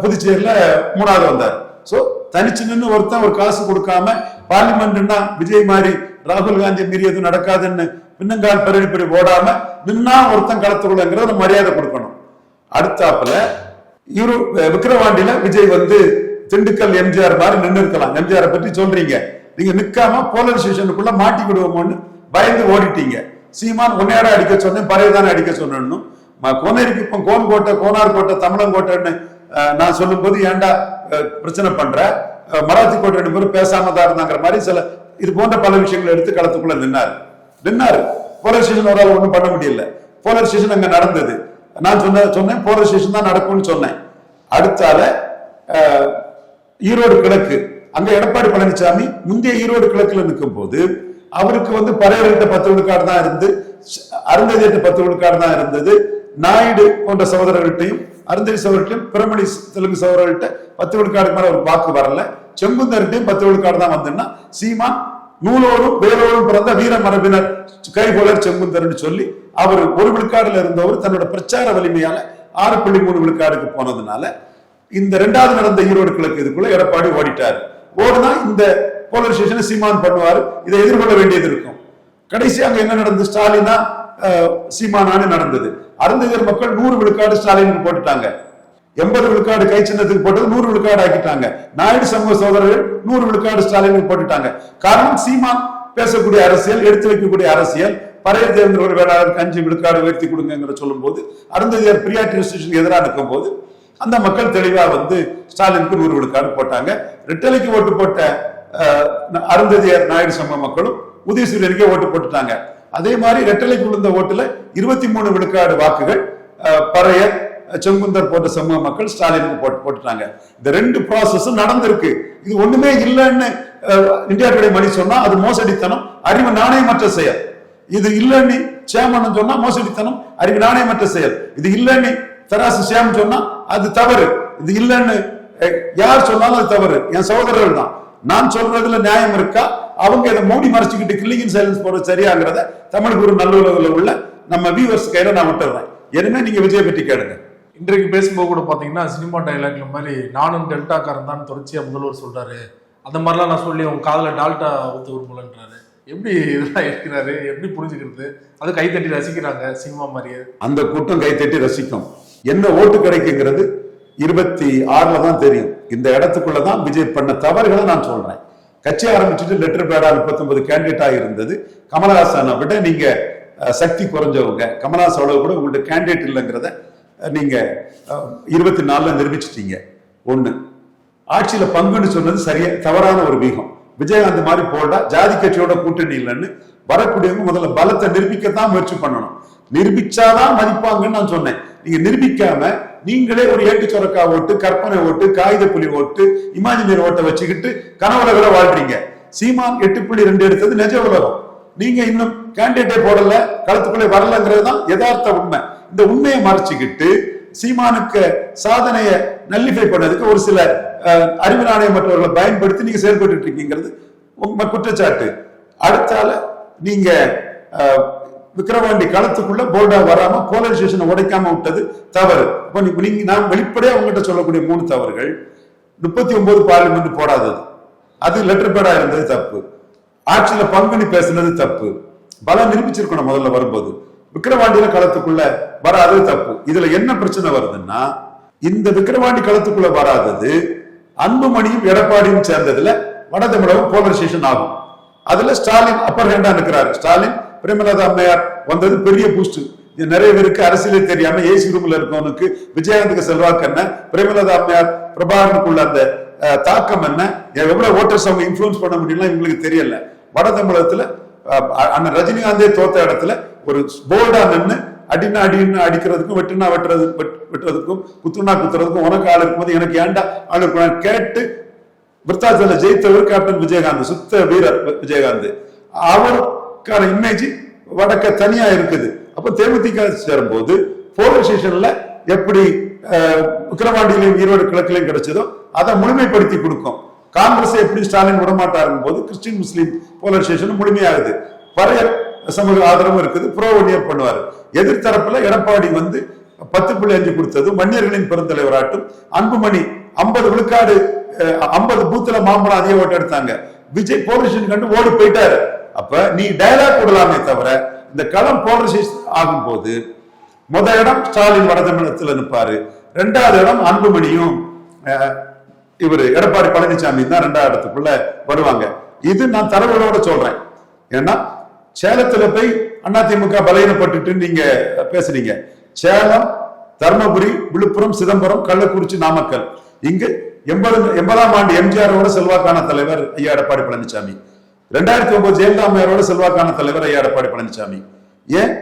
புதுச்சேரியில 3வது வந்தார். சோ தனிச்சு நின்று ஒருத்தன் ஒரு காசு கொடுக்காம பார்லிமெண்ட்னா விஜய் மாதிரி ராகுல் காந்தி மீறி எதுவும் நடக்காதுன்னு பின்னங்கால் பரடி ஓடாம நின்னா ஒருத்தன் களத்துக்குள்ளங்கிறத மரியாதை கொடுக்கணும். அடுத்தாப்புல இவரு விக்கிரவாண்டியில விஜய் வந்து திண்டுக்கல் எம்ஜிஆர் மாதிரி நின்று இருக்கலாம். எம்ஜிஆரை பற்றி சொல்றீங்க, நீங்க நிக்காம போலரைசேஷனுக்குள்ள மாட்டி விடுவோமோன்னு பயந்து ஓடிட்டீங்க. சீமான் உன்னையாட அடிக்க சொன்னேன், பறையதானே அடிக்க சொன்னு கோனேரிக்கு இப்போ கோன்கோட்டை, கோனார் கோட்டை, தமிழங்கோட்டைன்னு நான் சொல்லும் போது ஏன்டா பிரச்சனை பண்ற, மராத்தி கோட்டை 2 பேரும் பேசாம தான் இருந்தாங்கிற மாதிரி சில இது போன்ற பல விஷயங்களை எடுத்து களத்துக்குள்ள நின்னாரு. போலரைசேஷன் ஒரு ஆள் ஒண்ணும் பண்ண முடியல. போலரைசேஷன் அங்க நடந்தது. நான் சொன்னேன் போலரைசேஷன் தான் நடக்கும்னு சொன்னேன். அடுத்தால ஈரோடு கிழக்கு, அங்க எடப்பாடி பழனிசாமி முந்தைய ஈரோடு கிழக்குல நிற்கும் போது அவருக்கு வந்து பறையர்கிட்ட 10 விழுக்காடு தான் இருந்து, அருந்ததியிட்ட 10 விழுக்காடு தான் இருந்தது. நாயுடு போன்ற சகோதரர்கள்ட்டையும், அருந்ததி சகோதரர்களையும், பிரமணி தெலுங்கு சகோதரர்கள்ட்ட 10 விழுக்காடுக்கு மேல ஒரு வாக்கு வரல. செங்குந்தர்கிட்டையும் 10 விழுக்காடு தான் வந்துன்னா சீமான் நூலோடும் வேலோடும் பிறந்த வீர மரபினர் கைகோளர் செங்குந்தர்னு சொல்லி அவர் 1 விழுக்காடுல இருந்தவர் தன்னோட பிரச்சார வலிமையால 6.3 விழுக்காடுக்கு போனதுனால இந்த 2வது நடந்த ஈரோடு கிழக்கு இதுக்குள்ள எடப்பாடி ஓடிட்டாரு. ஓடுனா இந்த போலரைசேஷனை சீமான் பண்ணுவாரு. இதை எதிர்கொள்ள வேண்டியது இருக்கும். கடைசி அங்க என்ன நடந்தது? ஸ்டாலினா சீமானானு நடந்தது. அருந்ததியர் மக்கள் 100 விழுக்காடு ஸ்டாலினுக்கு போட்டுட்டாங்க. 80 விழுக்காடு கை சின்னத்துக்கு போட்டது 100 விழுக்காடு ஆக்கிட்டாங்க. நாயுடு சமூக சோதரர்கள் 100 விழுக்காடு ஸ்டாலினுக்கு போட்டுட்டாங்க. காரணம் சீமான் பேசக்கூடிய அரசியல், எடுத்து வைக்கக்கூடிய அரசியல். பறையர் தேர்ந்தவர் வேளாளருக்கு 5 விழுக்காடு உயர்த்தி கொடுங்கிற சொல்லும் போது, அருந்ததியர் பிரியாட்டி ரெஸ்ட்ரிக்ஷன் எதிராக நிற்கும் போது அந்த மக்கள் தெளிவா வந்து ஸ்டாலினுக்கு 100 விழுக்காடு போட்டாங்க. ரெட்டலைக்கு ஓட்டு போட்ட அருந்ததியர் நாயுடு சமூக மக்களும் உதயசூரியனுக்கே ஓட்டு போட்டுட்டாங்க. அதே மாதிரி ரெட்டலைக்கு விழுந்த ஓட்டுல 23 விழுக்காடு வாக்குகள் பறையர், செங்குந்தர் போன்ற சமூக மக்கள் ஸ்டாலினுக்கு போட்டுட்டாங்க. இந்த 2 ப்ராசஸும் நடந்திருக்கு. இது ஒண்ணுமே இல்லைன்னு இந்தியா டுடே மணி சொன்னா அது மோசடித்தனம், அறிவு நாணயமற்ற செயல். இது இல்லைன்னு சேமன் சொன்னா மோசடித்தனம், அறிவு நாணயமற்ற செயல். இது இல்லைன்னு தராசு சேம் சொன்னா அது தவறு. இது இல்லைன்னு யார் சொன்னாலும் அது தவறு. என் சகோதரர்கள் தான். நான் சொல்றதுல நியாயம் இருக்கா? அவங்க இதை மூடி மறைச்சுக்கிட்டு கில்லிங் சைலன்ஸ் போறது சரியாங்கிறத தமிழ் குரு நல்லுறவுல உள்ள நம்ம வியூவர்ஸ் கையில நான் விட்டுறேன். என்ன நீங்க விஜய் பற்றி கேளுங்க. இன்றைக்கு பேசும்போது கூட பாத்தீங்கன்னா சினிமா டைலாக்ல மாதிரி நானும் டெல்டாக்காரன் தான் தொடர்ச்சியா முதல்வர் சொல்றாரு. அந்த மாதிரிலாம் நான் சொல்லி உங்க காதல டால்டா ஊத்து விரும்பலன்றாரு. எப்படி இதெல்லாம் இருக்கிறாரு, எப்படி புரிஞ்சுக்கிறது? அது கைத்தட்டி ரசிக்கிறாங்க சினிமா மாதிரியே. அந்த கூட்டம் கைத்தட்டி ரசிக்கும். என்ன ஓட்டு கிடைக்குங்கிறது 26ல தான் தெரியும். இந்த இடத்துக்குள்ளதான் விஜய் பண்ண தவறுகளை நான் சொல்றேன். கட்சி ஆரம்பிச்சுட்டு லெட்டர் பேடா 39 கேண்டிடேட்டா இருந்தது. கமலஹாசனை விட நீங்க சக்தி குறைஞ்சவங்க. கமலஹாசனோட கூட உங்கள்ட்ட கேண்டிடேட் இல்லைங்கிறத நீங்க 24ல நிரூபிச்சிட்டீங்க. 1 ஆட்சியில பங்குன்னு சொன்னது சரியா தவறான ஒரு வீகம். விஜயகாந்த் மாதிரி போல்டா ஜாதி கட்சியோட கூட்டணி இல்லைன்னு வரக்கூடியவங்க முதல்ல பலத்தை நிரூபிக்கத்தான் முயற்சி பண்ணணும். நிரூபிச்சாதான் மதிப்பாங்கன்னு நான் சொன்னேன். நீங்க நிரூபிக்காம நீங்களே ஒரு ஏட்டு சொரக்கா ஓட்டு, கற்பனை ஓட்டு, காகித புலி ஓட்டு, இமேஜினரி ஓட்டை வச்சுக்கிட்டு கனவுல வாழ்றீங்க. சீமான் 8.2 எடுத்தது நிஜ உலகம். நீங்க இன்னும் கேண்டிடேட்டே போடல, களத்துக்குள்ளே வரலங்கிறது தான் யதார்த்த உண்மை. இந்த உண்மையை மறைச்சுக்கிட்டு சீமானுக்கு சாதனையை நல்லிஃபை பண்ணதுக்கு ஒரு சில அறிவு நாணயம் மற்றவர்களை பயன்படுத்தி நீங்க செயல்பட்டு இருக்கீங்கிறது உண்மை குற்றச்சாட்டு. அடுத்தால நீங்க விக்கிரவாண்டி களத்துக்குள்ள போல்டா வராம போலரைசேஷனை உடைக்காம விட்டது தவறு. நீங்க நான் வெளிப்படையா உங்ககிட்ட சொல்லக்கூடிய 3 தவறுகள்: 39 பார்லிமெண்ட் போடாதது, அது லெட்டர் பேடா இருந்தது தப்பு. ஆட்சியில பங்குனி பேசுனது தப்பு. பலம் நிரூபிச்சிருக்கணும் முதல்ல வரும்போது. விக்கிரவாண்டியில களத்துக்குள்ள வராதது தப்பு. இதுல என்ன பிரச்சனை வருதுன்னா, இந்த விக்கிரவாண்டி களத்துக்குள்ள வராதது அன்புமணியும் எடப்பாடியும் சேர்ந்ததுல வட தமிழகம் போலரைசேஷன் ஆகும். அதுல ஸ்டாலின் அப்பர் ஹேண்டா இருக்கிறாரு. ஸ்டாலின் பிரேமலதா அம்மையார் வந்தது பெரிய பூஸ்ட். நிறைய பேருக்கு அரசியலே தெரியாம ஏசி ரூம்ல இருக்கவனுக்கு விஜயகாந்துக்கு செல்வாக்கு என்ன, பிரேமலதா அம்மையார் பிரபாகரனுக்குள்ள அந்த தாக்கம் என்ன, எவ்வளவு ஓட்டர்ஸ் அவங்க இன்ஃபுளுன்ஸ் பண்ண முடியல இவங்களுக்கு தெரியல. வட தமிழகத்துல அண்ணன் ரஜினிகாந்தே தோத்த இடத்துல ஒரு போல்டா நின்று அடினா அடிக்கிறதுக்கும் வெட்டுறதுக்கும் குத்துனா குத்துறதுக்கும் உனக்கு ஆள் இருக்கும்போது எனக்கு ஏன்டா ஆள் இருக்கும் கேட்டு விருத்தாச்சல ஜெயித்தவர் கேப்டன் விஜயகாந்த், சுத்த வீரர் விஜயகாந்த். அவருக்கான இமேஜ் வடக்க தனியா இருக்குது. அப்ப தேமுதிக சேரும்போது போலரைசேஷன்ல எப்படி விக்கிரவாண்டியிலையும் ஈரோடு கிழக்கிலையும் கிடைச்சதோ அதை முழுமைப்படுத்தி கொடுக்கும். காங்கிரஸ் எப்படி ஸ்டாலின் விடமாட்டாருங்க போது கிறிஸ்டின் முஸ்லீம் போலரைசேஷன் முழுமையாகுது. பழைய சமூக ஆதரவும் இருக்குது, ப்ரோ ஒன்னியர் பண்ணுவாரு. எதிர்த்தரப்புல எடப்பாடி 10.5 கொடுத்தது வன்னியர்களின் பெருந்தலைவராட்டும். அன்புமணி 50 விழுக்காடு 50 பூத்துல மாம்பழம் அதிக ஓட்டு எடுத்தாங்க. விஜய் போலரைசேஷன் கண்டு ஓடி போயிட்டாரு. அப்ப நீ டயலாக் விடலாமே தவிர இந்த களம் போலரைசேஷன் ஆகும் போது இடம் ஸ்டாலின் வட தமிழகத்துல நிற்பாரு, 2வது இடம் அன்புமணியும் இவரு எடப்பாடி பழனிசாமி தான் 2வது இடத்துக்குள்ள வருவாங்க. இது நான் தரவுகளோட சொல்றேன். ஏன்னா சேலத்துல போய் அதிமுக பலகீனப்பட்டு நீங்க பேசுறீங்க. சேலம், தர்மபுரி, விழுப்புரம், சிதம்பரம், கள்ளக்குறிச்சி, நாமக்கல், இங்கு 80ஆம் ஆண்டு எம்ஜிஆரோட செல்வாக்கான தலைவர் ஐயா எடப்பாடி பழனிசாமி, 2009 ஜெயலலிதா அம்மையாரோட செல்வாக்கான தலைவர் ஐயா எடப்பாடி பழனிசாமி. ஏன்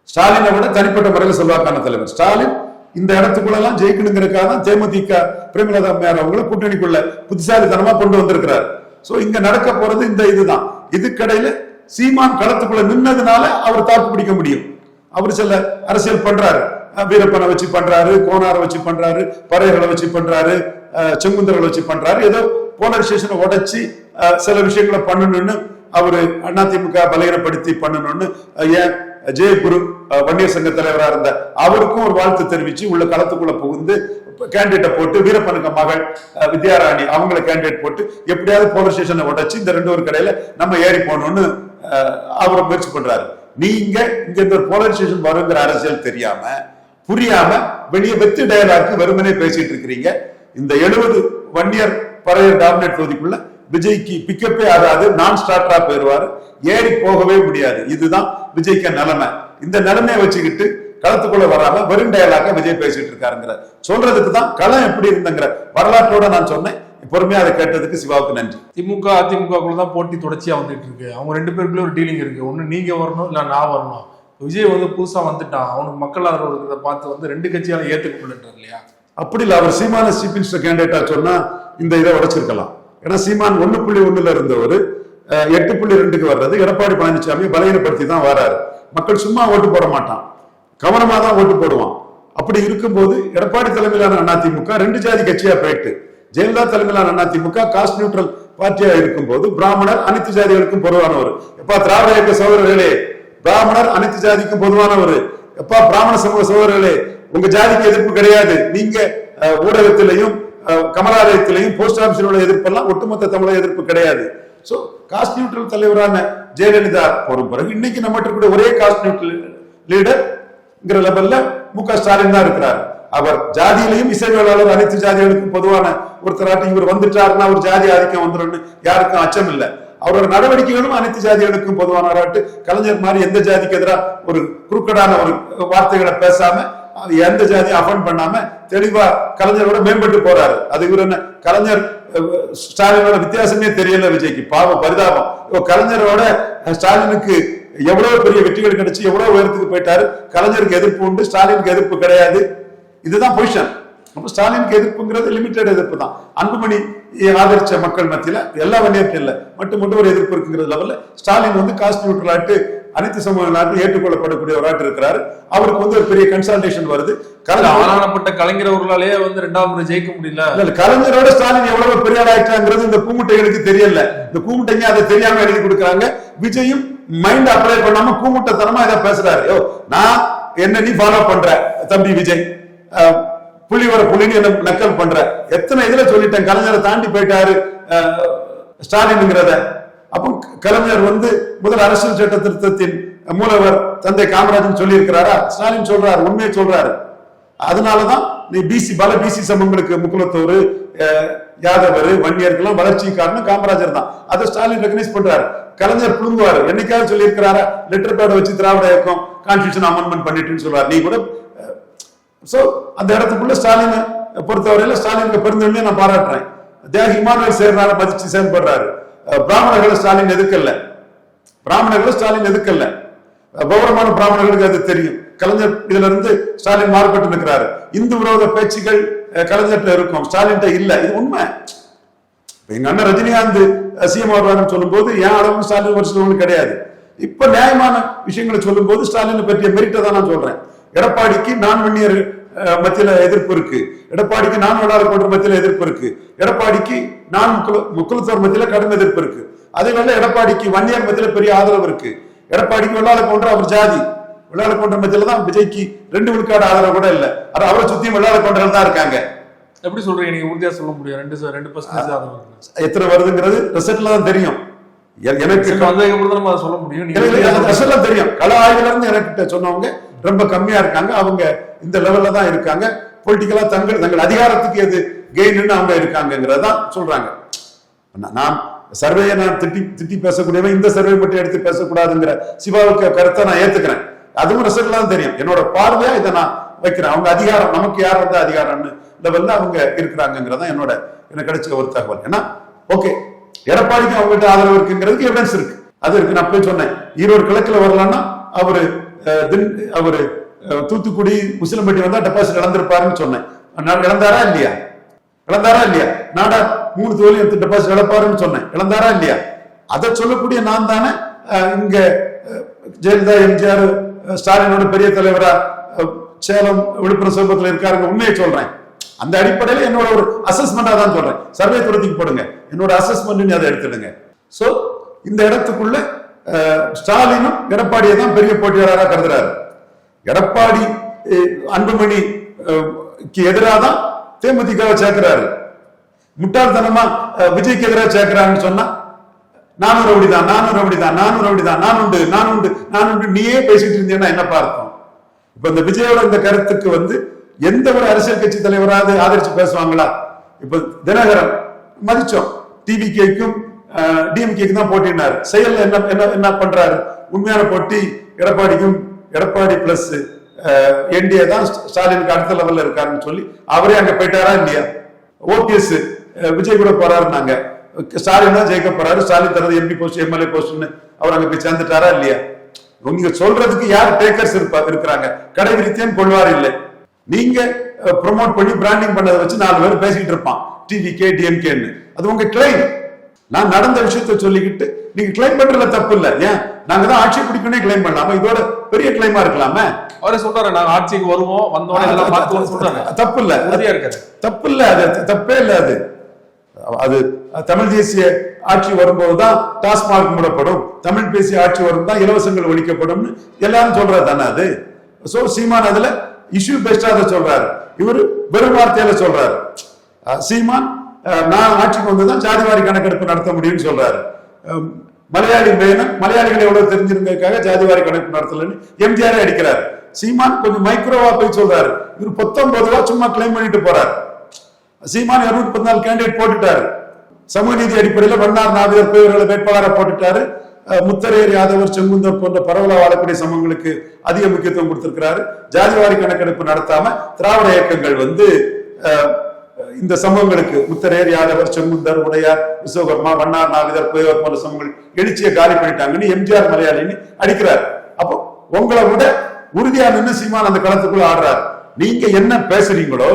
ஸ்டாலினை விட தனிப்பட்ட முறையில் செல்வாக்கான தலைவர் ஸ்டாலின். இந்த இடத்துக்குள்ள எல்லாம் ஜெயிக்கணுங்கிறதுக்காக தான் தேமுதிக பிரேமலதா அம்மையார் அவங்களை கூட்டணிக்குள்ள புத்திசாலித்தனமா கொண்டு வந்திருக்கிறார். சோ இங்க நடக்க போறது இந்த இதுதான். இதுக்கடையில சீமான் களத்துக்குள்ள நின்னதுனால அவர் தாக்கு பிடிக்க முடியும். அவர் சில அரசியல் பண்றாரு, வீரப்பனை வச்சு பண்றாரு, கோனாரை வச்சு பண்றாரு, பறையர்களை வச்சு பண்றாரு, செங்குந்தர்களை வச்சு பண்றாரு. ஏதோ போலரைசேஷனை உடைச்சு சில விஷயங்களை பண்ணணும்னு அவரு அதிமுக பலகீனப்படுத்தி பண்ணணும்னு ஏன் ஜெயகுரு வன்னியர் சங்க தலைவராக இருந்த அவருக்கும் ஒரு வாழ்த்து தெரிவிச்சு உள்ள களத்துக்குள்ள புகுந்து கேண்டிடேட்டை போட்டு வீரப்பனுக்கு மகள் வித்யாராணி அவங்களை கேண்டிடேட் போட்டு எப்படியாவது போலரைசேஷனை உடைச்சு இந்த 2 ஒரு கடையில நம்ம ஏறி போகணும்னு அவர் முயற்சி பண்றாரு. நீங்க இங்க இந்த போலரைசேஷன் வருங்கிற அரசியல் தெரியாம புரியாம வெளியே வெத்து டயலாக்கு வெறுமனே பேசிட்டு இருக்கிறீங்க. இந்த 70 வன்னியர் பறையர் டாமினேட் தொகுதிக்குள்ள விஜய்க்கு பிக்கப்பே ஆகாது, நான் ஸ்டார்டரா போயிருவாரு, ஏறி போகவே முடியாது. இதுதான் விஜய்க்கு நிலைமை. இந்த நிலைமையை வச்சுக்கிட்டு களத்துக்குள்ள வராம வெறும் டயலாக விஜய் பேசிட்டு இருக்காருங்கிற சொல்றதுக்கு தான் களம் எப்படி இருந்தங்கிற வரலாற்றோட நான் சொன்னேன். பொறுமையா அதை கேட்டதுக்கு சிவாவுக்கு நன்றி. திமுக அதிமுகக்குள்ள தான் போட்டி தொடர்ச்சியா வந்துட்டு இருக்கு. அவங்க 2 பேருக்குள்ள ஒரு டீலிங் இருக்கு. ஒண்ணு நீங்க வரணும், இல்ல நான் வரணும். விஜய் புதுசா வந்துட்டான், அவனுக்கு மக்கள் ஆதரவு இருக்கிறத பார்த்து 2 கட்சியால ஏத்துக்க முடியல இல்லையா? அப்படி இல்ல. அவர் சீமான சீஃப் மினிஸ்டர் கேண்டிடேட்டா சொன்னா இந்த இதை உடைச்சிருக்கலாம். ஏன்னா சீமான் 1.1 இருந்தவர் 8.2க்கு வர்றது எடப்பாடி பழனிசாமி பலகீனப்படுத்தி தான் வராரு. மக்கள் சும்மா ஓட்டு போட மாட்டான், கவனமா தான் ஓட்டு போடுவான். அப்படி இருக்கும்போது எடப்பாடி தலைமையிலான அதிமுக 2 ஜாதி கட்சியா போயிட்டு, ஜெயலலிதா தலைமையிலான அதிமுக காஸ்ட் நியூட்ரல் பார்ட்டியா இருக்கும்போது பிராமணர் அனைத்து ஜாதிகளுக்கும் பொதுவானவர். எப்பா திராவிட இயக்க சகோதரர்களே, பிராமணர் அனைத்து ஜாதிக்கும் பொதுவானவர். எப்பா பிராமண சமூக சகோதரர்களே, உங்க ஜாதிக்கு எதிர்ப்பு கிடையாது. நீங்க ஊடகத்திலையும் கமலாலயத்திலையும் போஸ்ட் ஆபீஸோட எதிர்ப்பெல்லாம் ஒட்டுமொத்த தமிழக எதிர்ப்பு கிடையாது. சோ காஸ்ட் நியூட்ரல் தலைவரான ஜெயலலிதா போரும் பிறகு இன்னைக்கு நம்ம கூட ஒரே காஸ்ட் நியூட்ரல் லீடர் லெவல்ல மு.க. ஸ்டாலின் தான் இருக்கிறார். அவர் ஜாதியிலையும் இசைவேளாளர் அனைத்து ஜாதிகளுக்கும் பொதுவான ஒருத்தராட்டி இவர் வந்துட்டாருன்னா ஒரு ஜாதி ஆதிக்கம் வந்துடும், யாருக்கும் அச்சம் இல்லை. அவரோட நடவடிக்கைகளும் அனைத்து ஜாதிகளுக்கும் பொதுவானவராட்டு கலைஞர் மாதிரி எந்த ஜாதிக்கு எதிராக ஒரு குறுக்கடான ஒரு வார்த்தைகளை பேசாம எந்த ஜாதியும் அஃபண்ட் பண்ணாம தெளிவா கலைஞரோட மேம்பட்டு போறாரு. அது இவர் என்ன கலைஞர் ஸ்டாலினோட வித்தியாசமே தெரியல விஜய்க்கு. பாவம், பரிதாபம். கலைஞரோட ஸ்டாலினுக்கு எவ்வளவு பெரிய வெற்றிகள் கிடைச்சு எவ்வளவு உயரத்துக்கு போயிட்டாரு. கலைஞருக்கு எதிர்ப்பு உண்டு, ஸ்டாலினுக்கு எதிர்ப்பு கிடையாது. இதுதான் பொசிஷன். அப்ப ஸ்டாலினுக்கு எதிர்ப்புங்கிறது லிமிடெட் எதிர்ப்பு தான். அன்புமணி ஆதரிச்ச மக்கள் மத்தியில எல்லா வன்னியர்க்கும் இல்ல, மட்டும் ஒரு எதிர்ப்பு இருக்குங்கிற லெவல்ல ஸ்டாலின் வந்து காஸ்ட் நியூட்ரலாட்டு அனைத்து சமூக நாட்டில் ஏற்றுக்கொள்ளப்படக்கூடிய ஒரு ஆட்டு இருக்கிறாரு. அவருக்கு வந்து ஒரு பெரிய கன்சல்டேஷன் வருது. ஆனானப்பட்ட கலைஞர் அவர்களாலே வந்து 2வது முறை ஜெயிக்க முடியல. கலைஞரோட ஸ்டாலின் எவ்வளவு பெரிய ஆளாயிட்டாங்கிறது இந்த கூமுட்டைகளுக்கு தெரியல. இந்த கூமுட்டைங்க அதை தெரியாம எழுதி கொடுக்குறாங்க. விஜயும் மைண்ட் அப்ளை பண்ணாம கூமுட்டத்தனமா இதை பேசுறாரு. நான் என்ன நீ ஃபாலோ பண்ற தம்பி விஜய், புள்ளி வர புள்ளின்னு என்ன நக்கல் பண்ற, எத்தனை இதுல சொல்லிட்டேன். கலைஞரை தாண்டி போயிட்டாரு ஸ்டாலின்ங்கிறத. அப்போ கலைஞர் வந்து முதல் அரசியல் சட்ட திருத்தத்தின் மூலவர் தந்தை காமராஜன் சொல்லி இருக்கிறாரா? ஸ்டாலின் சொல்றாரு, உண்மையை சொல்றாரு. அதனாலதான் நீ பல பிசி சமூகங்களுக்கு முக்குலத்தோர், யாதவர், வன்னியர்கள்லாம் வளர்ச்சி காரணம் காமராஜர் தான். அதை ஸ்டாலின் ரெகனைஸ் பண்றாரு. கலைஞர் புழுங்குவாரு. என்னைக்காவது சொல்லி இருக்கிறாரா லெட்டர் பேட வச்சு திராவிட இயக்கம் கான்ஸ்டிடியூஷன் அமெண்ட்மெண்ட் பண்ணிட்டுன்னு சொல்றாரு. நீ கூட சோ அந்த இடத்துக்குள்ள ஸ்டாலின் பொறுத்தவரையில ஸ்டாலினுக்கு பெருந்தன்மையை நான் பாராட்டுறேன். தியாகி இமானுவேல் சேர்னால மதிச்சு செயல்படுறாரு. பிராமணர்களை ஸ்டாலின் எதுக்கல்ல, கௌரவமான பிராமணர்களுக்கு அது தெரியும். கலைஞர் இதுல இருந்து ஸ்டாலின் மாறுபட்டு இருக்கிறாரு. இந்து விரோத பேச்சுகள் கலைஞர்கிட்ட இருக்கும், ஸ்டாலின் இல்ல. இது உண்மை. எங்க அண்ணன் ரஜினிகாந்த் சிஎம் வருவாருன்னு சொல்லும் போது என் அளவு ஸ்டாலின் வருஷம் கிடையாது. இப்ப நியாயமான விஷயங்களை சொல்லும் போது ஸ்டாலினை பற்றிய மெரிட்டை தான் நான் சொல்றேன். எடப்பாடிக்கு நான் வன்னியர் மத்தியில எதிர்ப்பு இருக்கு, எடப்பாடிக்கு நான் வெள்ளாளர் போன்ற மத்தியில எதிர்ப்பு இருக்கு, எடப்பாடிக்கு நான் முக்குலத்தோர் மத்தியில கடும் எதிர்ப்பு இருக்கு. அதே வேளை எடப்பாடிக்கு வன்னியர் மத்தியில பெரிய ஆதரவு இருக்கு. எடப்பாடிக்கு வெள்ளாளர் போன்ற அவர் ஜாதி, வெள்ளாளர் போன்ற மத்தியில தான் விஜய்க்கு 2 விழுக்காடு ஆதரவு கூட இல்ல. அவரை சுத்தியும் வெள்ளாளர் போன்றவர்கள் தான் இருக்காங்க. எப்படி சொல்றீங்க நீங்க? உறுதியா சொல்ல முடியும் 2% ஆதரவு எத்தனை வருதுங்கிறது ரிசல்ட்ல தான் தெரியும். எனக்கு சொல்ல முடியும், தெரியும். கள ஆய்வுல இருந்து எனக்கு சொன்னவங்க ரொம்ப கம்மியா இருக்காங்க. அவங்க இந்த லெவல்ல தான் இருக்காங்க. பொலிட்டிக்கலா தங்கள் அதிகாரத்துக்கு எது கெயின் அவங்க இருக்காங்கிறதான் சொல்றாங்க. நான் சர்வேயை நான் திட்டி பேசக்கூடியவன், இந்த சர்வே மட்டும் எடுத்து பேசக்கூடாதுங்கிற சிவாவுக்கு கருத்தை நான் ஏத்துக்கிறேன். அதுவும் ரிசல்ட்ல தான் தெரியும். என்னோட பார்வையா இதை நான் வைக்கிறேன். அவங்க அதிகாரம், நமக்கு யார் வந்து அதிகாரம்னு லெவல்ல அவங்க இருக்கிறாங்கிறதா எனக்கு கிடைச்ச ஒரு தகவல். ஏன்னா ஓகே, எடப்பாடிக்கு அவங்ககிட்ட ஆதரவு இருக்குங்கிறதுக்கு எவிடன்ஸ் இருக்கு, அது இருக்கு. நான் போய் சொன்னேன், ஈரோடு கிழக்குல வரலாம்னா அவரு தூத்துக்குடி முஸ்லிம்பட்டி வந்தா டெபாசிட் இழந்திருப்பாருன்னு சொன்னேன். இழந்தாரா இல்லையா? நாடா 3 தொகுதியில் டெபாசிட் இழப்பாருன்னு சொன்னேன். இழந்தாரா இல்லையா? அதை சொல்லக்கூடிய நான் தானே இங்க ஜெயலலிதா, எம்ஜிஆர், ஸ்டாலினோட பெரிய தலைவரா சேலம், விழுப்புரம், சிவபுரத்தில் இருக்காருங்க. உண்மையை சொல்றேன். அந்த அடிப்படையில் என்னோட ஒரு அசஸ்மெண்டா தான் சொல்றேன். சர்வே துறத்துக்கு போடுங்க, என்னோட அசஸ்மெண்ட் அதை எடுத்துடுங்க. சோ இந்த இடத்துக்குள்ள ஸ்டாலினும் எடப்பாடியை தான் பெரிய போட்டியாளராக கருதுறாரு. எடப்பாடி அன்புமணிக்கு எதிராக தான் தேமுதிகவை சேர்க்கிறாரு. முட்டாள்தனமா விஜய்க்கு எதிராக சேர்க்கிறான்னு சொன்னா நானும் ரவுடிதான், நான் உண்டு நீயே பேசிட்டு இருந்தீங்கன்னா என்னப்பா இருக்கும்? இப்ப இந்த விஜயோட இந்த கருத்துக்கு வந்து எந்த ஒரு அரசியல் கட்சி தலைவராவது ஆதரிச்சு பேசுவாங்களா? இப்ப தினகரன் மதிச்சோம், டிவிகேக்கும் டிஎம்கேக்கும் தான் போட்டினாரு. செயல்ல என்ன பண்றாரு? உண்மையான போட்டி எடப்பாடிக்கும், எடப்பாடி பிளஸ் என்டிஏ தான் ஸ்டாலினுக்கு அடுத்த லெவல்ல இருக்காருன்னு சொல்லி அவரே அங்க போயிட்டாரா இல்லையா? ஓபிஎஸ் விஜய் கூட போறாருன்னாங்க. ஸ்டாலின் தான் ஜெயிக்க போறாரு, ஸ்டாலின் தரது எம்பி போஸ்ட், எம்எல்ஏ போஸ்ட்னு அவர் அங்க போய் சேர்ந்துட்டாரா இல்லையா? நீங்க சொல்றதுக்கு யார் டேக்கர்ஸ் இருக்கிறாங்க? கடைபிடித்தேன் கொள்வார் இல்லை. நீங்க ப்ரொமோட் பண்ணி பிராண்டிங் பண்ணதை வச்சு 4 பேர் பேசிட்டு இருப்பான், டிவிகே டிஎம்கேன்னு. அது உங்க கிளைம். நான் நடந்த விஷயத்த சொல்லிக்கிட்டு நீங்க கிளைம் பண்றதுல தப்பு இல்ல. ஏன் நாங்க தான் ஆட்சி பிடிக்கணும் கிளைம் பண்ணலாமா? இதோட பெரிய கிளைமா இருக்கலாமே. அவரே சொல்றாரு, நாங்க ஆட்சிக்கு வருவோம், வந்தோட இதெல்லாம் பார்த்துவோம் சொல்றாங்க. தப்பு இல்ல, உறுதியா இருக்காரு. தப்பு இல்ல, அது தப்பே இல்ல. அது தமிழ் தேசிய ஆட்சி வரும்போதுதான் டாஸ்மாக் மூடப்படும், தமிழ் பேசிய ஆட்சி வரும் தான் இலவசங்கள் ஒழிக்கப்படும் எல்லாரும் சொல்றது தானே அது. சோ சீமான் அதுல இஷ்யூ பெஸ்டா அதை சொல்றாரு, இவரு வெறும் வார்த்தையில சொல்றாரு. சீமான் நான் ஆட்சிக்கு வந்துதான் ஜாதிவாரி கணக்கெடுப்பு நடத்த முடியும்னு சொல்றாரு. மலையாளி வேணும், மலையாளிகளை எவ்வளவு தெரிஞ்சிருந்ததுக்காக ஜாதிவாரி கணக்கு நடத்தலன்னு எம்ஜிஆர் அடிக்கிறாரு. சீமான் கொஞ்சம் மைக்ரோவா போய் சொல்றாரு. இவர் 19 ரூபா சும்மா கிளைம் பண்ணிட்டு போறாரு. சீமான் 214 கேண்டிடேட் போட்டுட்டாரு. சமூக நீதி அடிப்படையில் வண்ணார் நாவிதர் பேர்களை வேட்பாளரை போட்டுட்டாரு. முத்தரையர், யாதவர், செங்குந்தர் போன்ற பரவலா வாழக்கூடிய சமூகங்களுக்கு அதிக முக்கியத்துவம் கொடுத்திருக்கிறாரு. ஜாதிவாரி கணக்கெடுப்பு நடத்தாம திராவிட இயக்கங்கள் வந்து இந்த சமூகங்களுக்கு முத்தரையர், யாதவர், செங்குந்தர், உடையார், விஸ்வகர்மா, வண்ணார், நாவிதர், புயவர் போன்ற சமூகங்கள் எழுச்சியை காலி பண்ணிட்டாங்கன்னு எம்ஜிஆர் மலையாளின்னு அடிக்கிறார். அப்போ உங்களை விட உறுதியா நின்று சீமான் அந்த களத்துக்குள்ள ஆடுறாரு. நீங்க என்ன பேசுறீங்களோ,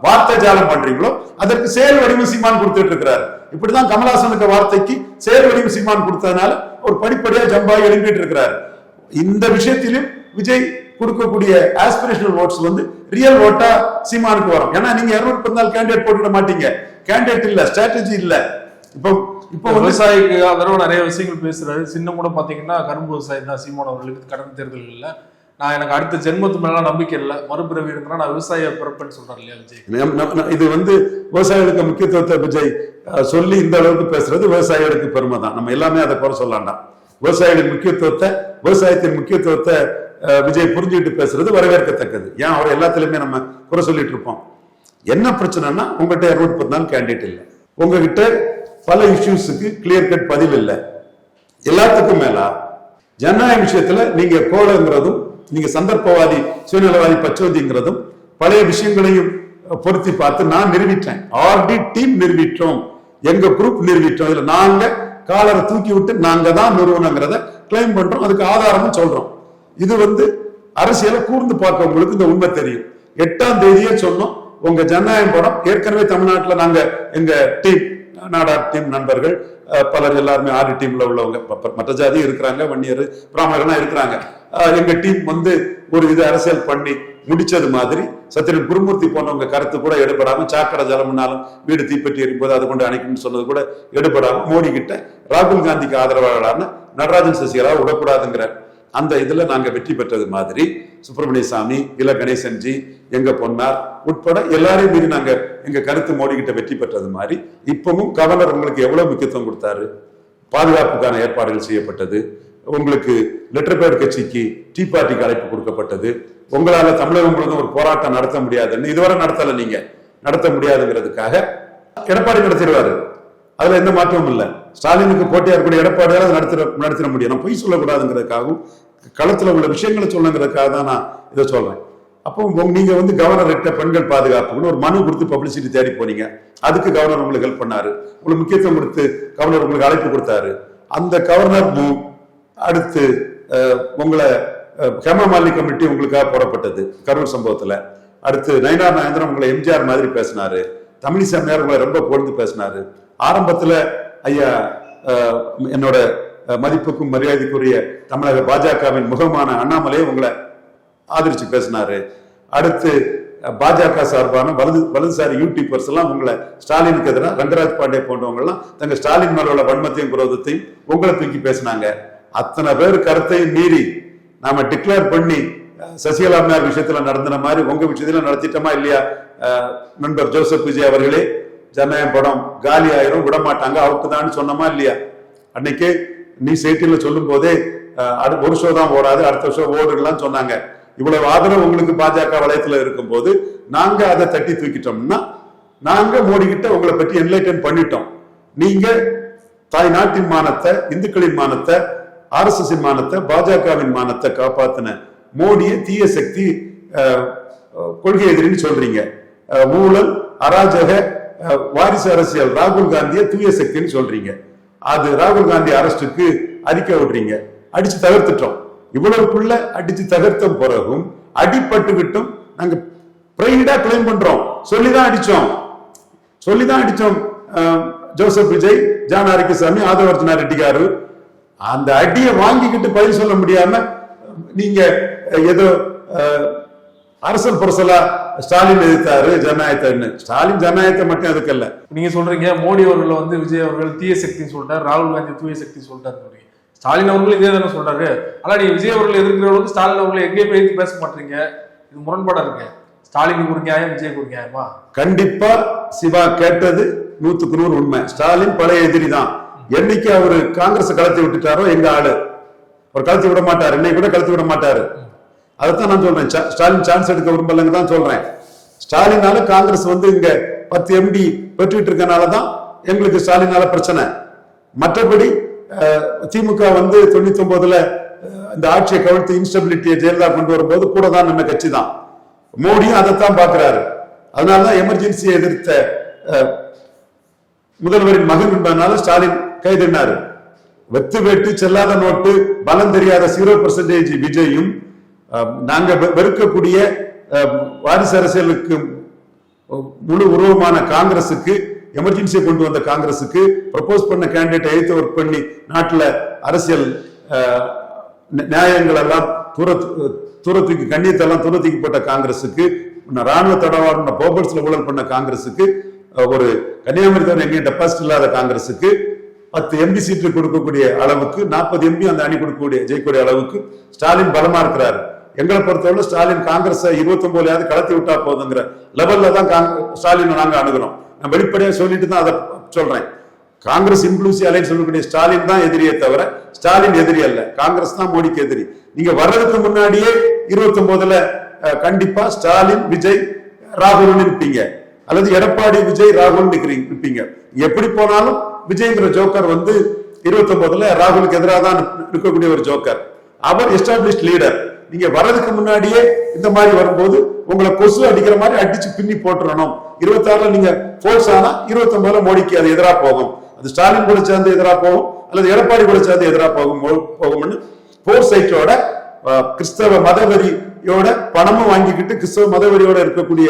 வார்த்தை ஜாலம் பண்றீங்களோ, அதற்கு செயல் வடிவம் சீமான் கொடுத்துட்டு இருக்கிறாரு. இப்படிதான் கமலஹாசனுக்கு வார்த்தைக்கு செயல் வடிவம் சீமான் கொடுத்ததுனால ஒரு படிப்படியா ஜம்பாகி எழுப்பிட்டு இருக்கிறாரு. இந்த விஷயத்திலும் விஜய் கொடுக்கக்கூடிய ஆஸ்பிரேஷனல் ஓட்ஸ் வந்து ரியல் ஓட்டா சீமானுக்கு வரும். ஏன்னா நீங்க 214 கேண்டிடேட் போட்டுட மாட்டீங்க. கேண்டிடேட் இல்ல, ஸ்ட்ராட்டஜி இல்ல. இப்போ விவசாயிக்கு அதோட நிறைய விஷயங்கள் பேசுறாரு. சின்ன கூட பாத்தீங்கன்னா கரும்பு விவசாயி தான் சீமான் அவர்களுக்கு கடந்த தேர்தல் இல்ல, நான் எனக்கு அடுத்த ஜென்மத்து மேல நம்பிக்கை இல்லை, மறுபிறவி இருந்தா நான் விவசாய பிறப்பேன்னு சொல்றாரு இல்லையா விஜய். இது வந்து விவசாயிகளுக்கு முக்கியத்துவத்தை விஜய் சொல்லி இந்த அளவுக்கு பேசுறது விவசாயிகளுக்கு பெருமை தான். நம்ம எல்லாமே அதை குறை சொல்லலாம்டா. விவசாயிகளின் முக்கியத்துவத்தை, விவசாயத்தின் முக்கியத்துவத்தை விஜய் புரிஞ்சுக்கிட்டு பேசுறது வரவேற்கத்தக்கது. ஏன் அவர் எல்லாத்திலுமே நம்ம குறை சொல்லிட்டு இருப்போம். என்ன பிரச்சனைனா உங்ககிட்ட 214 கேண்டிடேட் இல்லை, உங்ககிட்ட பல இஷ்யூஸுக்கு கிளியர் கட் பதில் இல்லை. எல்லாத்துக்கும் மேல ஜனநாயக விஷயத்துல நீங்க கோலங்கிறதும், நீங்க சந்தர்ப்பவாதி, சுயநலவாதி, பச்சோதிங்கிறதும் பழைய விஷயங்களையும் பொருத்தி பார்த்து நான் நிரூபித்தேன். ஆர்டி டீம் நிரூபித்தோம், எங்க குரூப் நிரூபித்தோம். இதுல நாங்க காலரை தூக்கி விட்டு நாங்க தான் நிறுவனங்கிறத கிளைம் பண்றோம். அதுக்கு ஆதாரமும் சொல்றோம். இது வந்து அரசியலை கூர்ந்து பார்க்கவங்களுக்கு இந்த உண்மை தெரியும். 8ஆம் தேதியே சொன்னோம், உங்க ஜனநாயகம் படம் ஏற்கனவே தமிழ்நாட்டில் நாங்க எங்க டீம், நாடார் டீம் நண்பர்கள் பலர் எல்லாருமே ஆர்டி டீம்ல உள்ளவங்க, மற்ற ஜாதி இருக்கிறாங்க, வன்னியர், பிராமணர்கள்லாம் இருக்கிறாங்க. எங்க டீம் வந்து ஒரு இது அரசியல் பண்ணி முடிச்சது மாதிரி சத்திரன் குருமூர்த்தி போனவங்க கருத்து கூட எடுபடாம, சாக்கடை ஜலம்னாலும் வீடு தீப்பெட்டி இருக்கும்போது அதை கொண்டு அணைக்கணும்னு சொன்னது கூட எடுபடாம, மோடி கிட்ட ராகுல் காந்திக்கு ஆதரவாளரான நடராஜன் சசிகலா விடக்கூடாதுங்கிற அந்த இதுல நாங்க வெற்றி பெற்றது மாதிரி, சுப்பிரமணிய சாமி, இல கணேசன்ஜி, எங்க பொன்னார் உட்பட எல்லாரையும் மீறி நாங்க எங்க கருத்து மோடி கிட்ட வெற்றி பெற்றது மாதிரி, இப்பவும் கவர்னர் உங்களுக்கு எவ்வளவு முக்கியத்துவம் கொடுத்தாரு. பாதுகாப்புக்கான ஏற்பாடுகள் செய்யப்பட்டது. உங்களுக்கு லெட்டர் பேட் கட்சிக்கு டீ பார்ட்டிக்கு அழைப்பு கொடுக்கப்பட்டது. உங்களால தமிழகம் முழுவதும் ஒரு போராட்டம் நடத்த முடியாதுன்னு இதுவரை நடத்தல, நீங்க நடத்த முடியாதுங்கிறதுக்காக எடப்பாடி நடத்திடுவாரு. அதுல எந்த மாற்றமும் இல்லை. ஸ்டாலினுக்கு போட்டியா இருக்கக்கூடிய எடப்பாடியால நடத்திட முடியும். நான் பொய் சொல்லக்கூடாதுங்கிறதுக்காகவும் களத்துல உள்ள விஷயங்களை சொல்லுங்கிறதுக்காக தான் நான் இதை சொல்றேன். அப்போ நீங்க வந்து கவர்னர் கிட்ட பெண்கள் பாதுகாப்புன்னு ஒரு மனு கொடுத்து பப்ளிசிட்டி தேடி போனீங்க. அதுக்கு கவர்னர் உங்களுக்கு ஹெல்ப் பண்ணாரு, உங்களுக்கு முக்கியத்துவம் கொடுத்து கவர்னர் உங்களுக்கு அழைப்பு கொடுத்தாரு. அந்த கவர்னர் அடுத்து உங்களை ஹேமமாலினி கமிட்டி உங்களுக்காக போடப்பட்டது கரூர் சம்பவத்துல. அடுத்து நயினார் நாகேந்திரன் உங்களை எம்ஜிஆர் மாதிரி பேசினாரு. தமிழிசையார் உங்களை ரொம்ப புகழ்ந்து பேசினாரு. ஆரம்பத்துல ஐயா என்னோட மதிப்புக்கும் மரியாதைக்குரிய தமிழக பாஜகவின் முகமான அண்ணாமலையை உங்களை ஆதரிச்சு பேசினாரு. அடுத்து பாஜக சார்பான வலதுசாரி யூடியூபர்ஸ் எல்லாம் உங்களை ஸ்டாலினுக்கு எதிராக ரங்கராஜ் பாண்டே போன்றவங்க எல்லாம் தங்க ஸ்டாலின் மேல உள்ள வன்மத்தையும் குரோதத்தையும் உங்களை தூக்கி பேசினாங்க. அத்தனை பேர் கருத்தையும் மீறி நாம டிக்ளேர் பண்ணி சசிகலா அம்மையார் விஷயத்துல நடந்த மாதிரி உங்க விஷயத்துல நடத்திட்டோமா இல்லையா? நண்பர் ஜோசப் விஜய் அவர்களே, ஜனநாயகம் படம் காலி ஆயிரும், விடமாட்டாங்க, அவுட்டு தான் சொன்னோமா இல்லையா? அன்னைக்கு நீ செய்தியில சொல்லும் போதே ஒரு ஷோ தான் ஓடாது, அடுத்த ஷோ ஓடுலாம் சொன்னாங்க. இவ்வளவு ஆதரவு உங்களுக்கு பாஜக வளையத்துல இருக்கும் போது நாங்க அதை தட்டி தூக்கிட்டோம்னா நாங்க மோடி கிட்ட உங்களை பற்றி என்லைட்டன் பண்ணிட்டோம். நீங்க தாய் நாட்டின் மானத்தை, இந்துக்களின் மானத்தை, RSS மானத்தை, பாஜகவின் மானத்தை காப்பாத்தின மோடியை தீய சக்தி, கொள்கை எதிரின்னு சொல்றீங்க. ஊழல், அராஜக, வாரிசு அரசியல் ராகுல் காந்தியை தூய சக்தின்னு சொல்றீங்க. அது ராகுல் காந்தி அரசுக்கு அறிக்கை விடுறீங்க. அடிச்சு தகர்த்துட்டோம். இவ்வளவுக்குள்ள அடிச்சு தகர்த்த பிறகும் அடிபட்டுக்கிட்டும் நாங்க பிரைடா கிளைம் பண்றோம். சொல்லிதான் அடிச்சோம். ஜோசப் விஜய், ஜான் ஆரோக்கியசாமி, ஆதவர்ஜனா ரெட்டி காரு அந்த அடியை வாங்கிக்கிட்டு பதில் சொல்ல முடியாம நீங்க ஏதோ அரசல் புரசலா ஸ்டாலின் எதிர்த்தாரு ஜனநாயகத்தை. ஸ்டாலின் ஜனநாயகத்தை மட்டும் எதுக்கல்ல. நீங்க சொல்றீங்க மோடி அவர்கள் வந்து விஜய் அவர்கள் தீய சக்தின்னு சொல்லிட்டாரு, ராகுல் காந்தி தூய சக்தி சொல்லிட்டாரு. ஸ்டாலின் அவர்களும் இதே தானே சொல்றாரு. ஆனா நீங்க விஜய் அவர்கள் எதிர்க்கிறவங்களுக்கு ஸ்டாலின் அவர்களை எங்கேயுமே எதிர்த்து பேச மாட்டீங்க. இது முரண்பாடா இருக்கு. ஸ்டாலினுக்கு ஒரு நியாயம், விஜய்க்கு ஒரு நியாயமா? கண்டிப்பா சிவா கேட்டது 100க்கு 100 உண்மை. ஸ்டாலின் பழைய எதிரி தான். என்னைக்கு அவரு காங்கிரஸ் கலத்தி விட்டுட்டாரோ எங்க ஆளு அவர் கலத்தி விட மாட்டாரு, இன்னைக்கு கூட கலத்தி விட மாட்டாரு. அதைத்தான் நான் சொல்றேன். ஸ்டாலின் சான்ஸ் எடுக்க விரும்பலங்க தான் சொல்றேன். ஸ்டாலினால காங்கிரஸ் வந்து இங்க 10 MD பெற்றுட்டு இருக்கனாலதான் எங்களுக்கு ஸ்டாலினால பிரச்சனை. மற்றபடி திமுக வந்து 99ல இந்த ஆட்சியை கவிழ்த்து இன்ஸ்டபிலிட்டியை ஜெயலலிதா கொண்டு வரும்போது கூட தான் நம்ம கட்சி தான். மோடியும் அதைத்தான் பாக்குறாரு. அதனாலதான் எமர்ஜென்சியை எதிர்த்த முதல்வரின் மகன் என்பதனால ஸ்டாலின் கைதினாரு. வெத்து வேட்டு செல்லாத நோட்டு பலம் தெரியாத 0% விஜயும் நாங்க வெறுக்கக்கூடிய வாரிசு அரசியலுக்கு முழு உருவமான காங்கிரசுக்கு, எமர்ஜென்சியை கொண்டு வந்த காங்கிரசுக்கு ப்ரப்போஸ் பண்ண கேண்டிடேட் எதிர்த்து ஒர்க் பண்ணி நாட்டுல அரசியல் நியாயங்கள் எல்லாம் தூரத்துக்கு கண்ணியத்தெல்லாம் தூரத்துக்கு போட்ட காங்கிரசுக்கு, ராணுவ தடவாளர் போபல்ஸ்ல ஊழல் பண்ண காங்கிரசுக்கு, ஒரு கன்னியாகுமரி தவிர எங்கேயும் டெபாசிட் இல்லாத காங்கிரசுக்கு 10 எம்பி சீட்டு கொடுக்கக்கூடிய அளவுக்கு 40 எம்பி அந்த அணி கொடுக்கக்கூடிய ஜெயிக்கக்கூடிய அளவுக்கு ஸ்டாலின் பலமா இருக்கிறாரு. எங்களை பொறுத்தவரை ஸ்டாலின் காங்கிரஸ் 29 கலத்தி விட்டா போதுங்கிற லெவல்ல தான் ஸ்டாலின் நாங்க அணுகிறோம். நான் வெளிப்படையா சொல்லிட்டு தான் அதை சொல்றேன். காங்கிரஸ் இன்க்ளூசிவ் அலைன்ஸ் சொல்லக்கூடிய ஸ்டாலின் தான் எதிரியே தவிர ஸ்டாலின் எதிரி அல்ல. காங்கிரஸ் தான் மோடிக்கு எதிரி. நீங்க வர்றதுக்கு முன்னாடியே 29 கண்டிப்பா ஸ்டாலின் விஜய் ராகுல் நிற்பீங்க, அல்லது எடப்பாடி விஜய் ராகுல் நிற்பீங்க. எப்படி போனாலும் விஜய்ங்கிற ஜோக்கர் 29 ராகுலுக்கு எதிராக தான் இருக்கக்கூடிய ஒரு ஜோக்கர். அவர் எஸ்டாப்ளிஷ்ட் லீடர். நீங்க வர்றதுக்கு முன்னாடியே இந்த மாதிரி வரும்போது உங்களை கொசு அடிக்கிற மாதிரி அடிச்சு பின்னி போட்டுறணும். 26 நீங்க போர்ஸ் ஆனா 29 மோடிக்கு அது எதிராக போகும். அது ஸ்டாலின் கூட சேர்ந்து எதிராக போகும், அல்லது எடப்பாடி கூட சேர்ந்து எதிராக போகும்னு போர் சைட்டோட கிறிஸ்தவ மதவெறியோட பணமும் வாங்கிக்கிட்டு கிறிஸ்தவ மதவெறியோட இருக்கக்கூடிய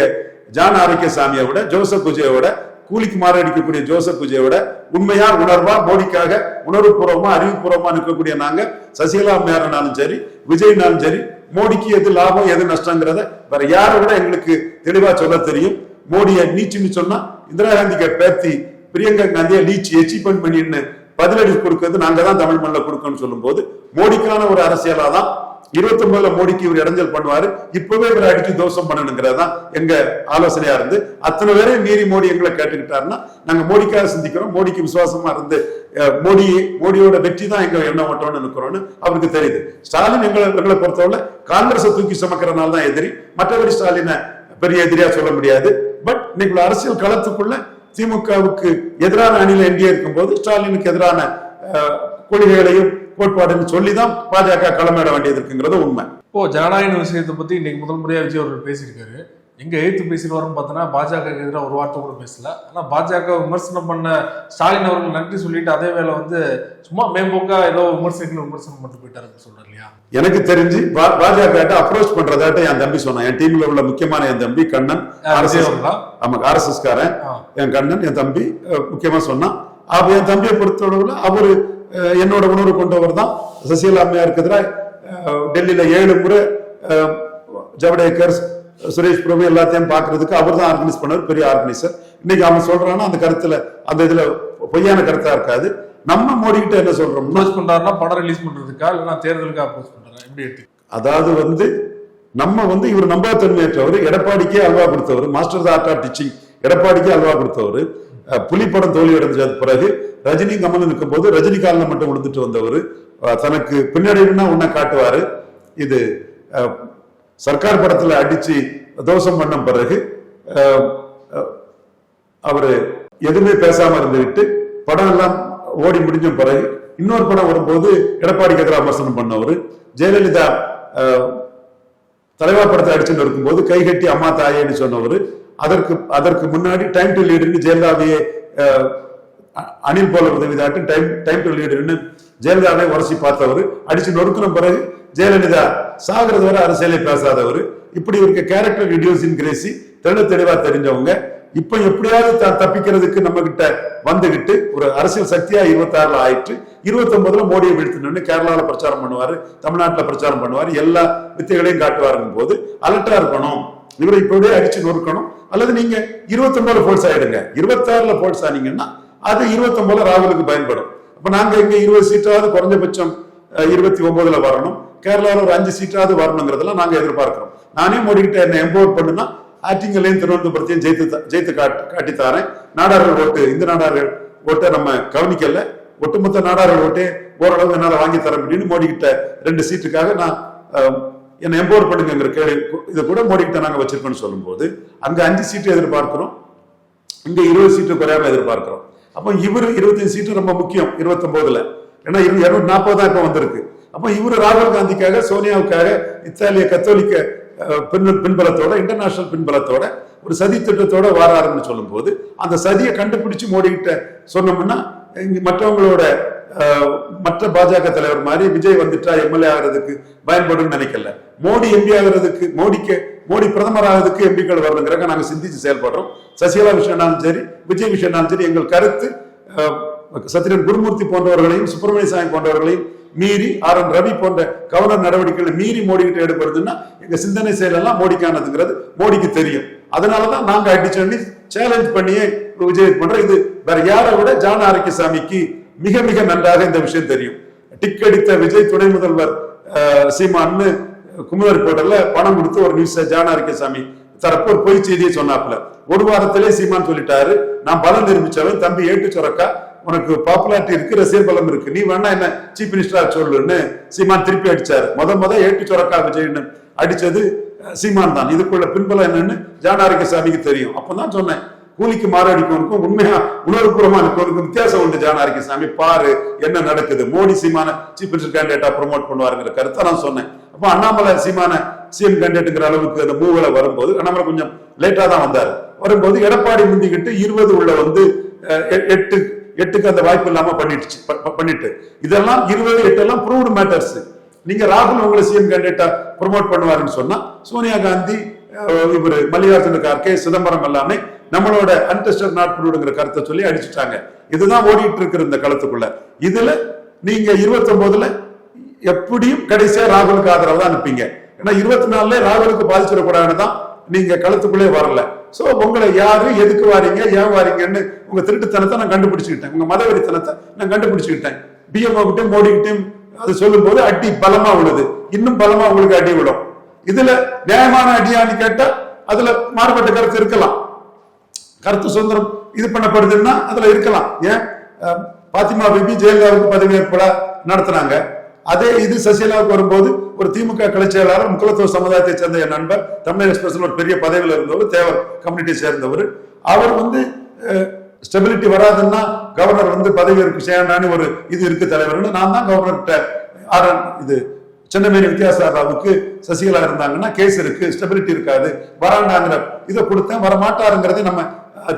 ஜான் ஆரோக்கியசாமியை விட, ஜோசப் விஜயோட, கூலிக்கு மாரடிக்கக்கூடிய ஜோசப் விஜயோட உண்மையா உணர்வா மோடிக்காக உணர்வுபூர்வமா அறிவுபூர்வமா நிற்கக்கூடிய நாங்க சசிகலா அம்மையாருனாலும் சரி விஜய்னாலும் சரி மோடிக்கு எது லாபம் எது நஷ்டங்கிறத வேற யாரை விட எங்களுக்கு தெளிவா சொல்ல தெரியும். மோடியை நீச்சுன்னு சொன்னா இந்திரா காந்திக்கு பேத்தி பிரியங்கா காந்தியை லீச் எச்சிபன் பண்ணின்னு பதிலடி கொடுக்கிறது நாங்க தான் தமிழ் மண்ணில் கொடுக்கணும்னு சொல்லும் போது மோடிக்கான ஒரு அரசியலா தான் 29 மோடிக்கு இவர் இடைஞ்சல் பண்ணுவாரு. இப்பவே இவர் அடிச்சு தோஷம் பண்ணணுங்கிறதா எங்க ஆலோசனையா இருந்து அத்தனை பேரையும் மீறி மோடி எங்களை கேட்டுக்கிட்டாருன்னா நாங்க மோடிக்காக சிந்திக்கிறோம். மோடிக்கு விசுவாசமா இருந்து மோடியோட வெற்றி தான் எங்க எண்ணம் ஓட்டோம்னு நிற்கிறோம்னு அவருக்கு தெரியுது. ஸ்டாலின் எங்களை பொறுத்தவரை காங்கிரஸை தூக்கி சுமக்கிறனால தான் எதிரி. மற்றபடி ஸ்டாலினை பெரிய எதிரியா சொல்ல முடியாது. பட் இன்னைக்கு அரசியல் களத்துக்குள்ள திமுகவுக்கு எதிரான அணியில என்டிஏ இருக்கும்போது ஸ்டாலினுக்கு எதிரான கொள்கைகளையும் கோட்பாடுன்னு சொல்லிதான் பாஜக களமிட வேண்டியது இருக்குங்கிறது உண்மை. இப்போ ஜனநாயக விஷயத்தை பத்தி இன்னைக்கு முதல் முறையா விஜய் அவர்கள் பேசியிருக்காரு. எங்க எழுத்து பேசிட்டு வரும் பார்த்தோன்னா பாஜக எதிராக ஒரு வார்த்தை கூட பேசல. ஆனா பாஜக விமர்சனம் பண்ண ஸ்டாலின் அவர்கள் நன்றி சொல்லிட்டு அதே வேலை சும்மா மேம்போக்கா ஏதோ விமர்சனம் மட்டும் போயிட்டாருன்னு சொல்றாரு இல்லையா? எனக்கு தெரிஞ்சு பாஜக அப்ரோச் பண்றதாட்ட என் தம்பி சொன்னான். என் டீம்ல உள்ள முக்கியமான என் தம்பி கண்ணன், ஆமா RSS காரன் என் கண்ணன், என் தம்பி முக்கியமா சொன்னான். அப்ப என் தம்பியை பொறுத்தளவுல அவரு என்னோட உணர்வு கொண்டவர் தான். சசிகலா அம்மையாருக்கு எதிராக டெல்லியில 7 முறை ஜவடேகர், சுரேஷ் பிரபு எல்லாத்தையும் பாக்குறதுக்கு அவர் தான் ஆர்கனைஸ் பண்ணவர், பெரிய ஆர்கனைசர். இன்னைக்கு அவன் சொல்றான்னா அந்த கருத்துல அந்த இதுல பொய்யான கருத்தா இருக்காது. நம்ம மோடி கிட்ட என்ன சொல்றோம், பண்றாருன்னா படம் ரிலீஸ் பண்றதுக்கா இல்லைன்னா தேர்தலுக்கு அப்போஸ் பண்றாரு எப்படி எடுத்து, அதாவது நம்ம இவர் நம்பகத்தன்மையற்றவர். எடப்பாடிக்கே அல்வா கொடுத்தவர், மாஸ்டர் ஆர்ட் ஆஃப் டீச்சிங் எடப்பாடிக்கே அல்வா கொடுத்தவர். புலிப்படம் தோல்வி அடைஞ்சது பிறகு ரஜினி கமல் நிற்கும் போது ரஜினி காலில் மட்டும் விழுந்துட்டு வந்தவர். தனக்கு பின்னடைவுன்னா உன்ன காட்டுவாரு. இது சர்க்கார் படத்துல அடிச்சு தோஷம் பண்ண பிறகு அவரு எதுவுமே பேசாம இருந்துவிட்டு படம் எல்லாம் ஓடி முடிஞ்ச பிறகு இன்னொரு படம் வரும்போது எடப்பாடிக்கு எதிராக விமர்சனம் பண்ணவர். ஜெயலலிதா தலைவா படத்தை அடிச்சுட்டு இருக்கும்போது கைகட்டி அம்மா தாயேன்னு சொன்னவர். அதற்கு முன்னாடி டைம் டு லீடுன்னு ஜெயலலிதாவையே அணில் போல உதவிதாட்டு டைம் டு லீடுன்னு ஜெயலலிதாவை உரசி பார்த்தவர். அடிச்சு நொறுக்கின பிறகு ஜெயலலிதா சாகிறது வரை அரசியலை பேசாதவர். இப்படி இருக்க கேரக்டர் ரிடியூசிங் கிரேசி தெளிவா தெரிஞ்சவங்க. இப்ப எப்படியாவது தப்பிக்கிறதுக்கு நம்ம கிட்ட வந்துகிட்டு ஒரு அரசியல் சக்தியா 26 ஆயிட்டு 29 மோடியை வீழ்த்தணும்னு கேரளால பிரச்சாரம் பண்ணுவாரு, தமிழ்நாட்டுல பிரச்சாரம் பண்ணுவாரு, எல்லா வித்தைகளையும் காட்டுவாருங்கும் போது அலர்ட்டா இருக்கணும். இவரை இப்படியே அடிச்சு நொறுக்கணும். அல்லது நீங்க 29 போல்ஸ் ஆயிடுங்க. 26 போல்ஸ் ஆனீங்கன்னா அது 29 ராகுலுக்கு பயன்படும். அப்ப நாங்க இங்க 20 சீட்டாவது குறைஞ்சபட்சம் 29 வரணும். கேரளாவில் ஒரு 5 சீட்டாவது வரணுங்கிறதெல்லாம் நாங்க எதிர்பார்க்கிறோம். நானே மோடிக்கிட்ட என்ன எம்பவர் பண்ணுனா ஆட்டிங்களையும் திருவனந்தபுரத்தையும் ஜெயித்து காட்டித்தாரேன். நாடார்கள் ஓட்டு, இந்த நாடார்கள் ஓட்டை நம்ம கவனிக்கல, ஒட்டுமொத்த நாடார்கள் ஓட்டே ஓரளவு என்னால வாங்கி தர முடியும்னு மோடி கிட்ட 2 சீட்டுக்காக நான் என்ன எம்பவர் பண்ணுங்கிற கேள்வி இதை கூட மோடி கிட்ட நாங்க வச்சிருக்கோம்னு சொல்லும் போது அங்க 5 சீட்டு எதிர்பார்க்கிறோம், இங்க 20 சீட்டு குறையாம எதிர்பார்க்கிறோம். அப்ப இவரு 25 சீட்டு ரொம்ப முக்கியம் 29ல. ஏன்னா 240 தான் இப்ப வந்திருக்கு. அப்ப இவரு ராகுல் காந்திக்காக, சோனியாவுக்காக, இத்தாலிய கத்தோலிக்க பின்பலத்தோட, இன்டர்நேஷனல் பின்பலத்தோட ஒரு சதி திட்டத்தோட வாராருன்னு சொல்லும் போது அந்த சதியை கண்டுபிடிச்சு மோடி கிட்ட சொன்னோம்னா மற்றவங்களோட மற்ற பாஜக தலைவர் மாதிரி விஜய் வந்துட்டா எம்எல்ஏ ஆகிறதுக்கு பயன்படும் நினைக்கல. மோடி எம்பி ஆகிறதுக்கு, மோடி பிரதமர் ஆகிறதுக்கு எம்பிக்கள் வரணுங்கிறக்க நாங்க சிந்திச்சு செயல்படுறோம். சசிகலா விஷயம்னாலும் சரி, விஜய் விஷயம்னாலும் சரி, எங்கள் கருத்து சத்யன் குருமூர்த்தி போன்றவர்களையும் சுப்பிரமணிய சாமி போன்றவர்களையும் மீறி, RN ரவி போன்ற கவர்னர் நடவடிக்கைகளை மீறி மோடி கிட்ட எடுப்படுதுன்னா எங்க சிந்தனை செயலெல்லாம் மோடிக்கானதுங்கிறது மோடிக்கு தெரியும். அதனாலதான் நாங்க அடிச்சு சேலஞ்ச் பண்ணியே விஜய் பண்ற. இது வேற யாரை விட ஜான் ஆரோக்கியசாமிக்கு மிக மிக நன்றாக இந்த விஷயம் தெரியும். டிக் அடித்த விஜய் துணை முதல்வர் சீமான்னு குமுத ரிப்போர்ட்டர்ல பணம் கொடுத்து ஒரு நியூஸ் ஜான் ஆரோக்கியசாமி தரப்பு ஒரு பொய் செய்தியை சொன்னாப்புல. ஒரு வாரத்திலே சீமான் சொல்லிட்டாரு, நான் பலம் நிரூபிச்சவன், தம்பி ஏட்டு சொரக்கா, உனக்கு பாப்புலாரிட்டி இருக்கு, ரசிகர் பலம் இருக்கு, நீ வேணா என்ன சீஃப் மினிஸ்டரா சொல்லுன்னு சீமான் திருப்பி அடிச்சாரு. முத ஏட்டு சொரக்கா விஜய்னு அடிச்சது சீமான் தான். இதுக்குள்ள பின்பலம் என்னன்னு ஜான் ஆரோக்கியசாமிக்கு தெரியும். அப்பதான் சொன்னேன், கூலிக்கு மாரடிக்கவனுக்கும் உண்மையா உணர்வுபூர்வமா இருக்கவனுக்கும் வித்தியாசம் உண்டு. ஜான் ஆரோக்கியசாமி பாரு என்ன நடக்குது, மோடி சீமான சீஃப் மினிஸ்டர் கேண்டிடேட்டா ப்ரொமோட் பண்ணுவாருங்கிற கருத்தை நான் சொன்னேன். அப்ப அண்ணாமலை சீமான சிஎம் கேண்டிடேட்டுங்கிற அளவுக்கு அந்த மூவலை வரும்போது, அண்ணாமலை கொஞ்சம் லேட்டா தான் வந்தாரு, வரும்போது எடப்பாடி முந்திக்கிட்டு 20 உள்ள வந்து 8க்கு அந்த வாய்ப்பு இல்லாம பண்ணிட்டு இதெல்லாம் 20-8 எல்லாம் ப்ரூவ்டு மேட்டர்ஸ். நீங்க ராகுல் உங்களை சிஎம் கேண்டிடேட்டா ப்ரொமோட் பண்ணுவாருன்னு சொன்னா சோனியா காந்தி, இவரு மல்லிகார்ஜுன கார்கே, சிதம்பரம் எல்லாமே நம்மளோட அன்டெஸ்டட் நாட் ப்ரூவ்டுங்கிற கருத்தை சொல்லி அடிச்சுட்டாங்க. இதுதான் ஓடிட்டு இருக்கிற இந்த களத்துக்குள்ள. இதுல நீங்க 29ல எப்படியும் கடைசியா ராகுலுக்கு ஆதரவு தான் அனுப்பீங்க. ஏன்னா 24ல ராகுலுக்கு பாதிச்சிடக்கூடாதுன்னு தான் நீங்க களத்துக்குள்ளே வரல. சோ உங்களை யாரு எதுக்கு வாரீங்க, ஏன் வாரீங்கன்னு உங்க திருட்டுத்தனத்தை நான் கண்டுபிடிச்சுக்கிட்டேன், உங்க மதவெறித்தனத்தை நான் கண்டுபிடிச்சுக்கிட்டேன். பிஎம்ஓ கிட்டையும் மோடி கிட்டையும் அது சொல்லும் போது அடி பலமா உள்ளது, இன்னும் பலமா உங்களுக்கு அடி விடும். இதுல நியாயமான அடியான்னு கேட்டா அதுல மாறுபட்ட கருத்து இருக்கலாம். கருத்து சுதந்திரம் இது பண்ணப்படுதுன்னா அதுல இருக்கலாம். ஏன் பாத்திமா பிபி ஜெயலலிதாவுக்கு பதவியேற்பு நடத்தினாங்க. அதே இது சசிகலாவுக்கு வரும்போது ஒரு திமுக கிளை செயலாளர், முக்குலத்துவ சமுதாயத்தை சேர்ந்த என் நண்பர், தமிழ் எக்ஸ்பிரஸ்ல ஒரு பெரிய பதவியில் இருந்தவர், தேவர் கம்யூனிட்டி சேர்ந்தவர். அவர் வந்து ஸ்டெபிலிட்டி வராதுன்னா கவர்னர் வந்து பதவியேற்பு செய்யறான்னு ஒரு இது இருக்கு தலைவர்னு நான் தான் கவர்னர்கிட்ட இது சென்னமேனி வித்யாசாராவுக்கு சசிகலா இருந்தாங்கன்னா கேஸ் இருக்கு, ஸ்டெபிலிட்டி இருக்காது, வராண்டாங்கிற இதை கொடுத்தேன், வரமாட்டாருங்கிறதை நம்ம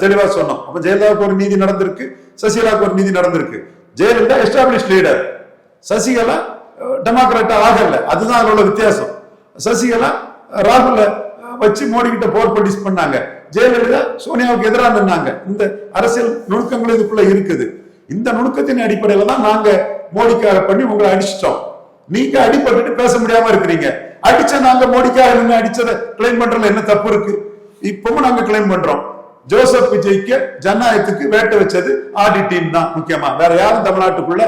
தெளிவா சொன்னோம். அப்ப ஜெயலலிதாவுக்கு ஒரு நீதி நடந்திருக்கு, சசிகலாவுக்கு ஒரு நீதி நடந்திருக்கு. ஜெயலலிதா எஸ்டாப்ளிஷ் லீடர், சசிகலா டெமோக்ராட்டா ஆகல. அதுதான் அதோட வித்தியாசம். சசிகலா ராகுல வச்சு மோடி கிட்ட போர் ப்ரொடியூஸ் பண்ணாங்க, ஜெயலலிதா சோனியாவுக்கு எதிராக நின்னாங்க. இந்த அரசியல் நுணுக்கங்கள் இதுக்குள்ள இருக்குது. இந்த நுணுக்கத்தின் அடிப்படையில தான் நாங்க மோடிக்காக பண்ணி உங்களை அடிச்சிட்டோம். நீங்க அடிபட்டு பேச முடியாம இருக்கிறீங்க. அடிச்ச நாங்க மோடிக்காக நின்று அடிச்சதை கிளைம் பண்றதுல என்ன தப்பு இருக்கு? இப்பவும் நாங்க கிளைம் பண்றோம். ஜோசப் விஜய்க்கு ஜனநாயகத்துக்கு வேட்டை வச்சது ஆடி டீம் தான் முக்கியமா. வேற யாரும் தமிழ்நாட்டுக்குள்ள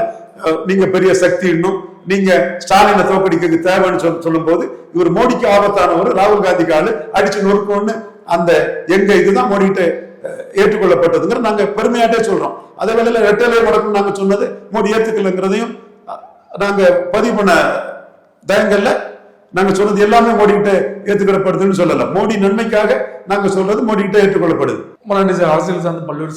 நீங்க பெரிய சக்தி, இன்னும் நீங்க ஸ்டாலினை தோக்கடிக்க தேவைன்னு சொல்லும் போது இவர் மோடிக்கு ஆபத்தானவர், ராகுல் காந்திக்கு ஆளு, அடிச்சு நொறுக்கணும்னு அந்த எங்க இதுதான் மோடிட்டு ஏற்றுக்கொள்ளப்பட்டதுங்கிற நாங்க பெருமையாட்டே சொல்றோம். அதே வேளையில ரெட்டலை முடக்கம் நாங்க சொன்னது மோடி ஏற்றுக்கலங்கிறதையும் நாங்க பதிவு பண்ண தயங்கள்ல நாங்க சொன்னது எல்லாமே மோடி கிட்ட ஏற்றுக்கொள்ளப்படுதுன்னு சொல்லல. மோடி நன்மைக்காக நாங்க சொல்றது மோடி கிட்ட ஏற்றுக்கொள்ளப்படுது. அரசியல் சார்ந்த பல்வேறு